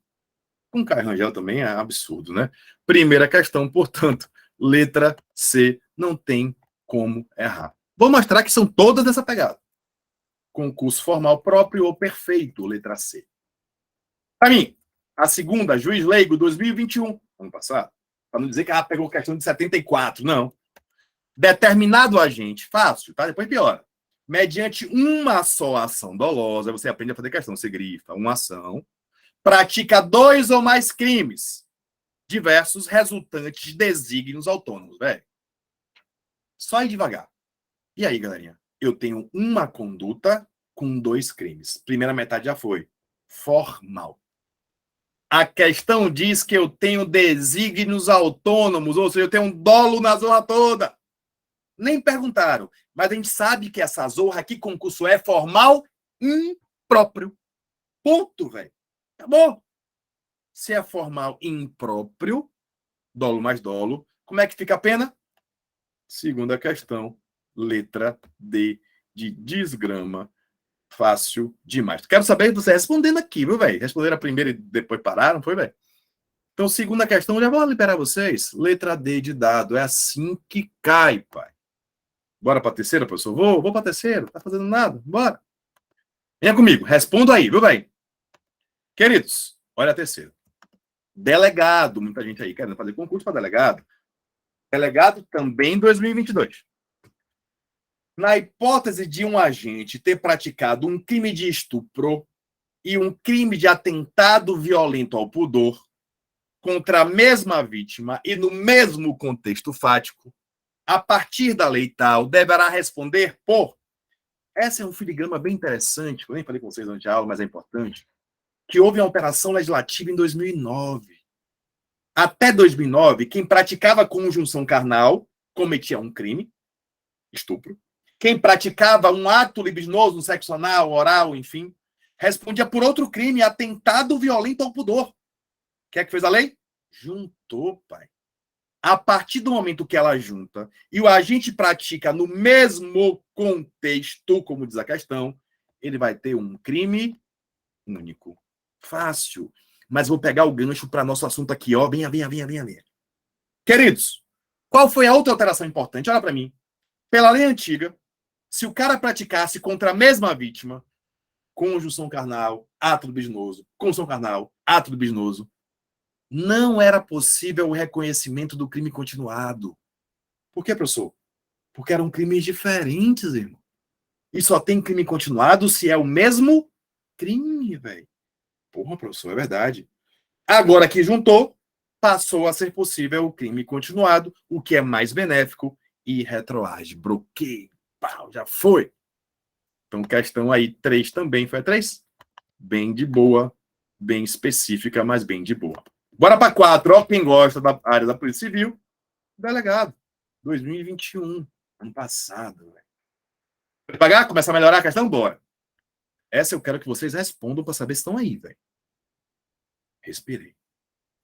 Com Caio Rangel também é absurdo, né? Primeira questão, portanto, letra C. Não tem como errar. Vou mostrar que são todas dessa pegada. Concurso formal próprio ou perfeito, letra C. Para mim, a segunda, juiz leigo 2021, ano passado. Para não dizer que ela pegou questão de 74, não. Determinado agente, fácil, tá? Depois piora. Mediante uma só ação dolosa, você aprende a fazer questão, você grifa uma ação, pratica 2 ou mais crimes diversos resultantes de desígnios autônomos, velho. Só ir devagar. E aí, galerinha? Eu tenho uma conduta com 2 crimes. Primeira metade já foi. Formal. A questão diz que eu tenho desígnios autônomos, ou seja, eu tenho um dolo na zorra toda. Nem perguntaram, mas a gente sabe que essa zorra aqui, concurso é formal impróprio. Ponto, velho. Acabou. Se é formal impróprio, dolo mais dolo, como é que fica a pena? Segunda questão, letra D de desgrama. Fácil demais. Quero saber você respondendo aqui, viu, velho? Responderam a primeira e depois pararam, foi, velho? Então, segunda questão, já vou liberar vocês. Letra D de dado. É assim que cai, pai. Bora para a terceira, professor? Vou para a terceira. Não tá fazendo nada. Bora. Venha comigo. Respondo aí, viu, velho? Queridos, olha a terceira. Delegado. Muita gente aí querendo fazer concurso para delegado. Delegado também em 2022. Na hipótese de um agente ter praticado um crime de estupro e um crime de atentado violento ao pudor contra a mesma vítima e no mesmo contexto fático, a partir da lei tal, deverá responder por... Essa é um filigrama bem interessante, eu nem falei com vocês antes de aula, mas é importante, que houve uma operação legislativa em 2009. Até 2009, quem praticava conjunção carnal cometia um crime, estupro. Quem praticava um ato libidinoso, sexo anal, oral, enfim, respondia por outro crime, atentado violento ao pudor. O que é que fez a lei? Juntou, pai. A partir do momento que ela junta e o agente pratica no mesmo contexto, como diz a questão, ele vai ter um crime único. Fácil. Mas vou pegar o gancho para nosso assunto aqui, ó. Venha. Queridos, qual foi a outra alteração importante? Olha para mim. Pela lei antiga, se o cara praticasse contra a mesma vítima, conjunção carnal, ato libidinoso, conjunção carnal, ato libidinoso, não era possível o reconhecimento do crime continuado. Por quê, professor? Porque eram crimes diferentes, irmão. E só tem crime continuado se é o mesmo crime, velho. Porra, professor, é verdade. Agora que juntou, passou a ser possível o crime continuado, o que é mais benéfico e retroage. Bloqueio. Pau, já foi. Então, questão aí 3 também foi a 3. Bem de boa, bem específica, mas bem de boa. Bora para 4. Ó, quem gosta da área da Polícia Civil, delegado. 2021, ano passado. Vai pagar? Começa a melhorar a questão? Bora. Essa eu quero que vocês respondam para saber se estão aí, velho. Respirei.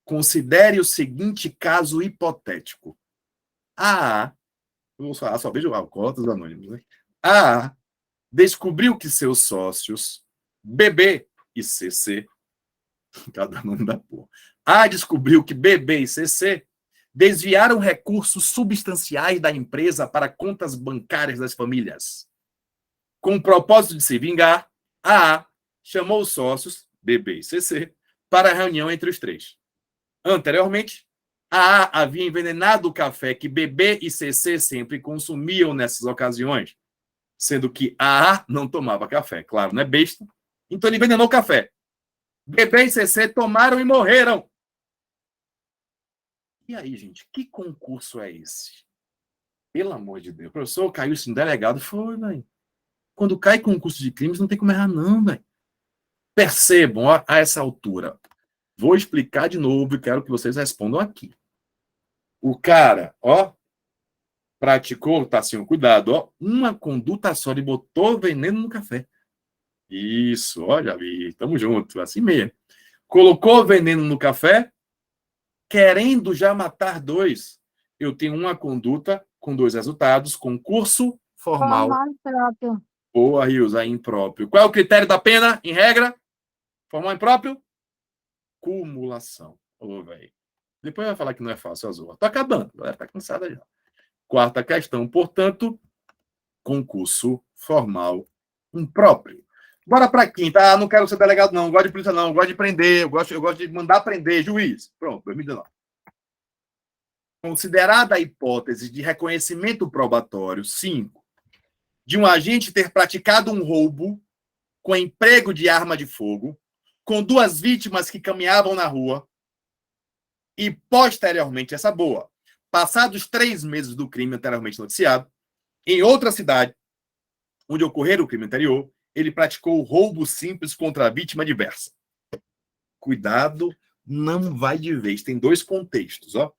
Considere o seguinte caso hipotético. A, vou só vejo cotas anônimos, né? A descobriu que seus sócios, BB e CC, cada nome da porra. A descobriu que BB e CC desviaram recursos substanciais da empresa para contas bancárias das famílias. Com o propósito de se vingar, a chamou os sócios, BB e CC, para a reunião entre os três. Anteriormente, a havia envenenado o café que BB e CC sempre consumiam nessas ocasiões, sendo que a não tomava café. Claro, não é besta. Então ele envenenou o café. BB e CC tomaram e morreram. E aí, gente, que concurso é esse? Pelo amor de Deus. O professor caiu isso no delegado. Foi, velho. Quando cai concurso de crimes, não tem como errar, não, velho. Percebam, ó, a essa altura. Vou explicar de novo e quero que vocês respondam aqui. O cara, ó, praticou, tá assim, cuidado, ó, uma conduta só, ele botou veneno no café. Isso, ó, já vi, tamo junto, assim mesmo. Colocou veneno no café, querendo já matar dois. Eu tenho uma conduta com 2 resultados, concurso formal. Formal impróprio. Boa, Rios, aí impróprio. Qual é o critério da pena, em regra? Formal impróprio? Cumulação. Ô, velho. Depois vai falar que não é fácil, Azul. Tô acabando, a galera tá cansada já. Quarta questão, portanto, concurso formal impróprio. Bora para a quinta. Ah, não quero ser delegado, não. Gosto de polícia, não. Gosto de prender. Eu gosto de mandar prender, juiz. Pronto, 2019. Considerada a hipótese de reconhecimento probatório 5 de um agente ter praticado um roubo com emprego de arma de fogo com 2 vítimas que caminhavam na rua e, posteriormente, essa boa, passados 3 meses do crime anteriormente noticiado, em outra cidade, onde ocorrera o crime anterior, ele praticou o roubo simples contra a vítima diversa. Cuidado, não vai de vez. Tem 2 contextos, ó.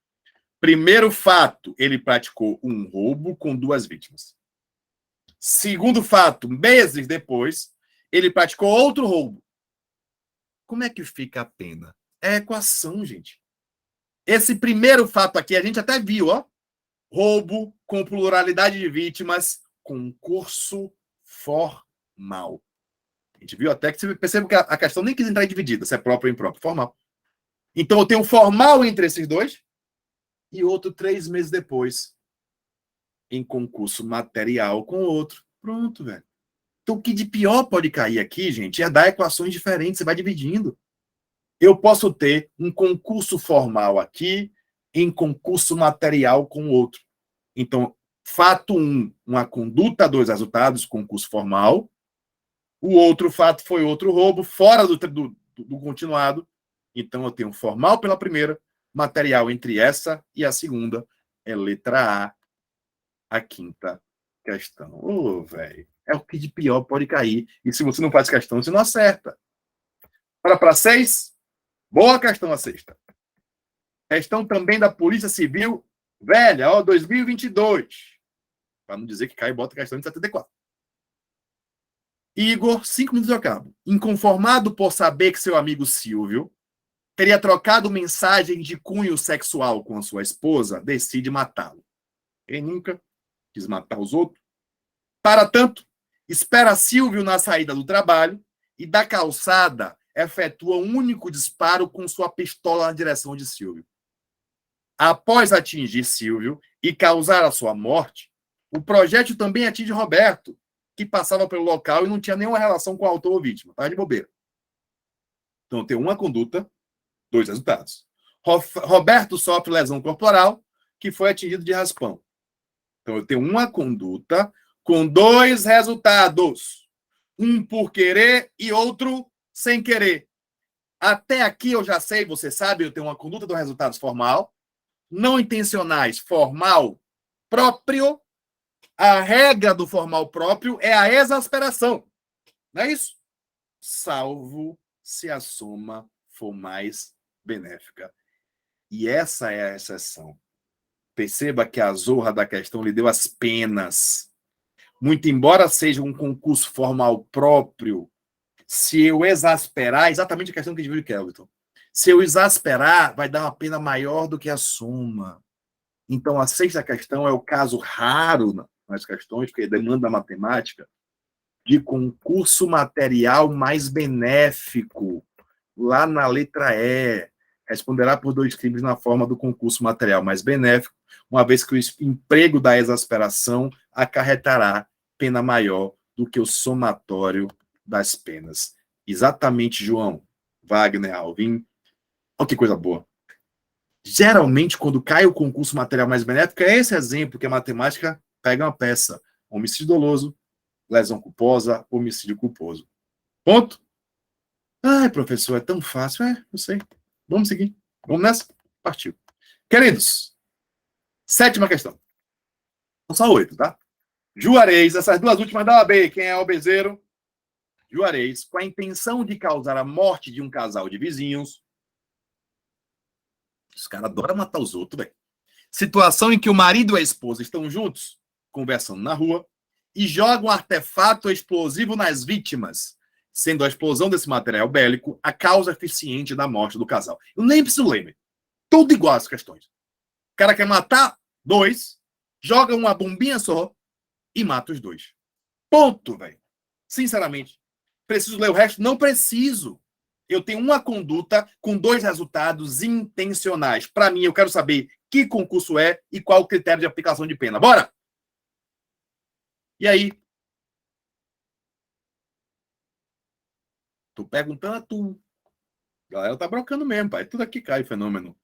Primeiro fato, ele praticou um roubo com 2 vítimas. Segundo fato, meses depois, ele praticou outro roubo. Como é que fica a pena? É equação, gente. Esse primeiro fato aqui, a gente até viu, ó. Roubo com pluralidade de vítimas, concurso formal. A gente viu até que você percebe que a questão nem quis entrar dividida, se é próprio ou impróprio, formal. Então eu tenho um formal entre esses dois e outro 3 meses depois em concurso material com outro. Pronto, velho. Então o que de pior pode cair aqui, gente, é dar equações diferentes, você vai dividindo. Eu posso ter um concurso formal aqui em concurso material com outro. Então, fato 1, uma conduta, 2 resultados, concurso formal. O outro fato foi outro roubo, fora do continuado. Então, eu tenho formal pela primeira, material entre essa e a segunda. É letra a quinta questão. Ô, velho, é o que de pior pode cair. E se você não faz questão, você não acerta. Para 6, boa questão a sexta. Questão também da Polícia Civil, velha, ó, 2022. Para não dizer que cai e bota a questão de 74. Igor, 5 minutos eu acabo. Inconformado por saber que seu amigo Silvio teria trocado mensagem de cunho sexual com a sua esposa, decide matá-lo. Quem nunca quis matar os outros? Para tanto, espera Silvio na saída do trabalho e da calçada efetua um único disparo com sua pistola na direção de Silvio. Após atingir Silvio e causar a sua morte, o projétil também atinge Roberto, que passava pelo local e não tinha nenhuma relação com o autor ou vítima. Estava de bobeira. Então, tem uma conduta, 2 resultados. Roberto sofre lesão corporal, que foi atingido de raspão. Então, eu tenho uma conduta com 2 resultados. Um por querer e outro sem querer. Até aqui eu já sei, você sabe, eu tenho uma conduta dos resultados formal, não intencionais, formal, próprio. A regra do formal próprio é a exasperação. Não é isso? Salvo se a soma for mais benéfica. E essa é a exceção. Perceba que a zorra da questão lhe deu as penas. Muito embora seja um concurso formal próprio, se eu exasperar, exatamente a questão que a gente viu de Kelvin. Se eu exasperar, vai dar uma pena maior do que a soma. Então, a sexta questão é o caso raro nas questões, porque demanda matemática, de concurso material mais benéfico. Lá na letra E, responderá por 2 crimes na forma do concurso material mais benéfico, uma vez que o emprego da exasperação acarretará pena maior do que o somatório das penas. Exatamente, João, Wagner, Alvin. Olha que coisa boa. Geralmente, quando cai o concurso material mais benéfico, é esse exemplo que a matemática pega uma peça. Homicídio doloso, lesão culposa, homicídio culposo. Ponto? Ai, professor, é tão fácil. Eu sei. Vamos seguir. Vamos nessa? Partiu. Queridos, 7ª questão. São só 8, tá? Juareis, essas 2 últimas da OAB. Quem é o bezeiro? Juareis, com a intenção de causar a morte de um casal de vizinhos. Os caras adoram matar os outros, velho. Situação em que o marido e a esposa estão juntos, conversando na rua, e jogam um artefato explosivo nas vítimas, sendo a explosão desse material bélico a causa eficiente da morte do casal. Eu nem preciso ler, tudo igual as questões. O cara quer matar 2, joga uma bombinha só e mata os 2. Ponto, velho. Sinceramente. Preciso ler o resto? Não preciso. Eu tenho uma conduta com 2 resultados intencionais. Para mim, eu quero saber que concurso é e qual o critério de aplicação de pena. Bora! E aí? Tô perguntando a tu. A galera tá brocando mesmo, pai. Tudo aqui cai, fenômeno.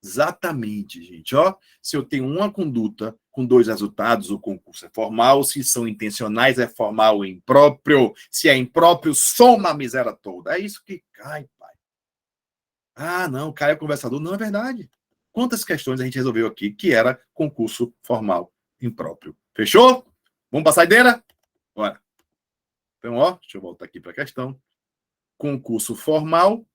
Exatamente, gente. Ó, se eu tenho uma conduta com 2 resultados, o concurso é formal. Se são intencionais, é formal ou impróprio. Se é impróprio, soma a miséria toda. É isso que cai, pai. Ah, não, cai o conversador. Não é verdade. Quantas questões a gente resolveu aqui que era concurso formal impróprio? Fechou? Vamos para a saideira? Bora. Então, ó, deixa eu voltar aqui para a questão. Concurso formal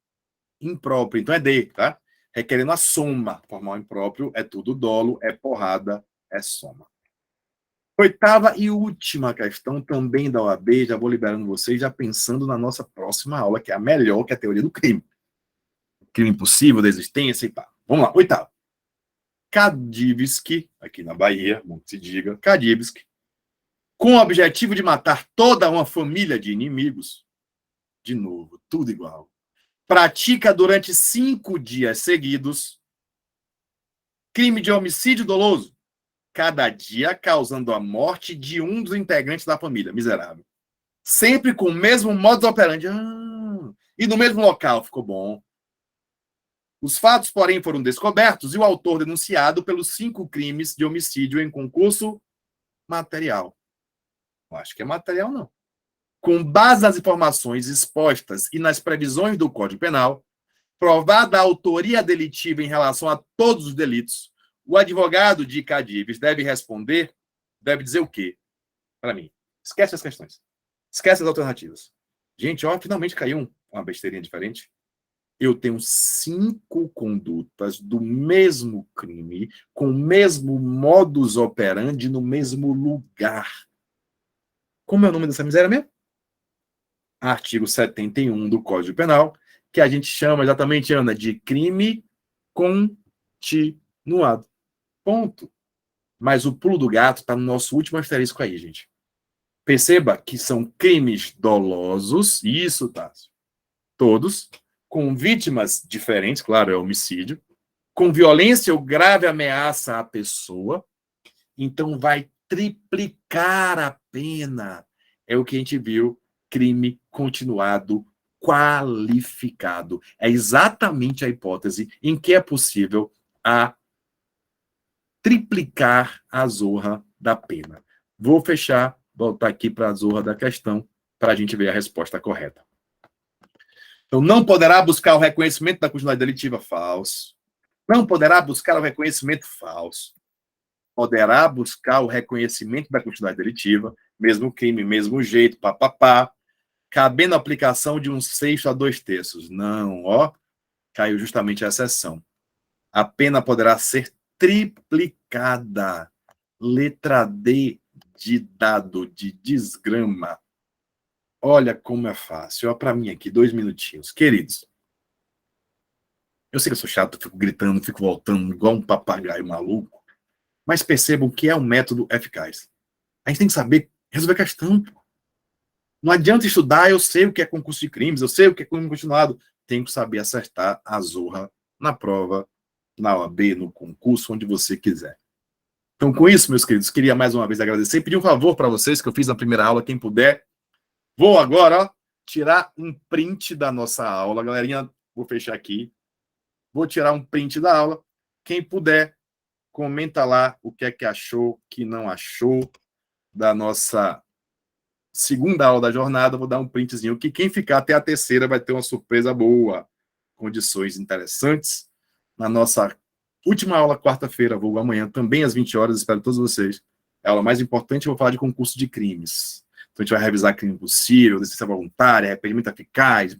impróprio. Então é D, tá? Requerendo a soma. Formal impróprio é tudo dolo, é porrada, é soma. 8ª e última questão, também da OAB. Já vou liberando vocês, já pensando na nossa próxima aula, que é a melhor, que é a teoria do crime. Crime impossível, da existência e pá. Vamos lá, 8ª. Kadivski, aqui na Bahia, bom que se diga, Kadivski, com o objetivo de matar toda uma família de inimigos, de novo, tudo igual, pratica durante 5 dias seguidos crime de homicídio doloso, cada dia causando a morte de um dos integrantes da família, miserável. Sempre com o mesmo modus operandi. E no mesmo local, ficou bom. Os fatos, porém, foram descobertos e o autor denunciado pelos 5 crimes de homicídio em concurso material. Eu acho que é material, não. Com base nas informações expostas e nas previsões do Código Penal, provada a autoria delitiva em relação a todos os delitos, o advogado de Cadives deve responder, deve dizer o quê? Para mim. Esquece as questões. Esquece as alternativas. Gente, ó, finalmente caiu uma besteirinha diferente. Eu tenho 5 condutas do mesmo crime, com o mesmo modus operandi, no mesmo lugar. Como é o nome dessa miséria mesmo? Artigo 71 do Código Penal, que a gente chama exatamente, Ana, de crime continuado. Ponto. Mas o pulo do gato está no nosso último asterisco aí, gente. Perceba que são crimes dolosos, isso, Tássio, todos, com vítimas diferentes, claro, é homicídio, com violência ou grave ameaça à pessoa, então vai triplicar a pena. É o que a gente viu, crime continuado qualificado. É exatamente a hipótese em que é possível a triplicar a zorra da pena. Vou fechar, voltar aqui para a zorra da questão, para a gente ver a resposta correta. Então, não poderá buscar o reconhecimento da continuidade delitiva, falso. Não poderá buscar o reconhecimento, falso. poderá buscar o reconhecimento da quantidade delitiva, mesmo crime, mesmo jeito, papapá, cabendo a aplicação de 1/6 a 2/3. Não, ó, caiu justamente a exceção. A pena poderá ser triplicada. Letra D de dado, de desgrama. Olha como é fácil. Olha para mim aqui, 2 minutinhos. Queridos, eu sei que eu sou chato, fico gritando, fico voltando igual um papagaio maluco, mas percebam que é um método eficaz. A gente tem que saber resolver a questão. Não adianta estudar, eu sei o que é concurso de crimes, eu sei o que é crime continuado. Tenho que saber acertar a zorra na prova, na OAB, no concurso, onde você quiser. Então, com isso, meus queridos, queria mais uma vez agradecer e pedir um favor para vocês que eu fiz na primeira aula, quem puder. Vou agora, ó, tirar um print da nossa aula. Galerinha, vou fechar aqui. Vou tirar um print da aula. Quem puder, comenta lá o que é que achou, o que não achou da nossa segunda aula da jornada. Vou dar um printzinho que quem ficar até a terceira vai ter uma surpresa boa. Condições interessantes. Na nossa última aula, quarta-feira, vou amanhã, também às 20 horas, espero todos vocês. É a aula mais importante, eu vou falar de concurso de crimes. Então a gente vai revisar crime possível, decência voluntária, arrependimento eficaz,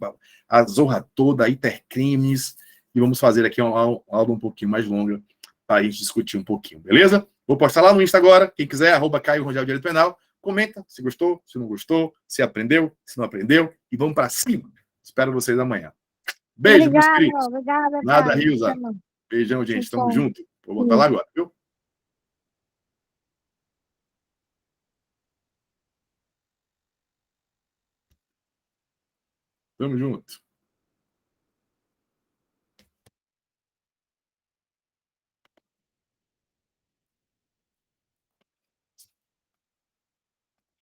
a zorra toda, intercrimes, e vamos fazer aqui uma aula um pouquinho mais longa para a gente discutir um pouquinho, beleza? Vou postar lá no Insta agora, quem quiser, @Caio Rangel Direito Penal, comenta se gostou, se não gostou, se aprendeu, se não aprendeu, e vamos para cima. Espero vocês amanhã. Beijo, meus Obrigada, queridos. obrigada, Nada, Caio. Rilza. Beijão, gente. Tamo Então, junto. Vou botar lá agora, viu? Tamo junto.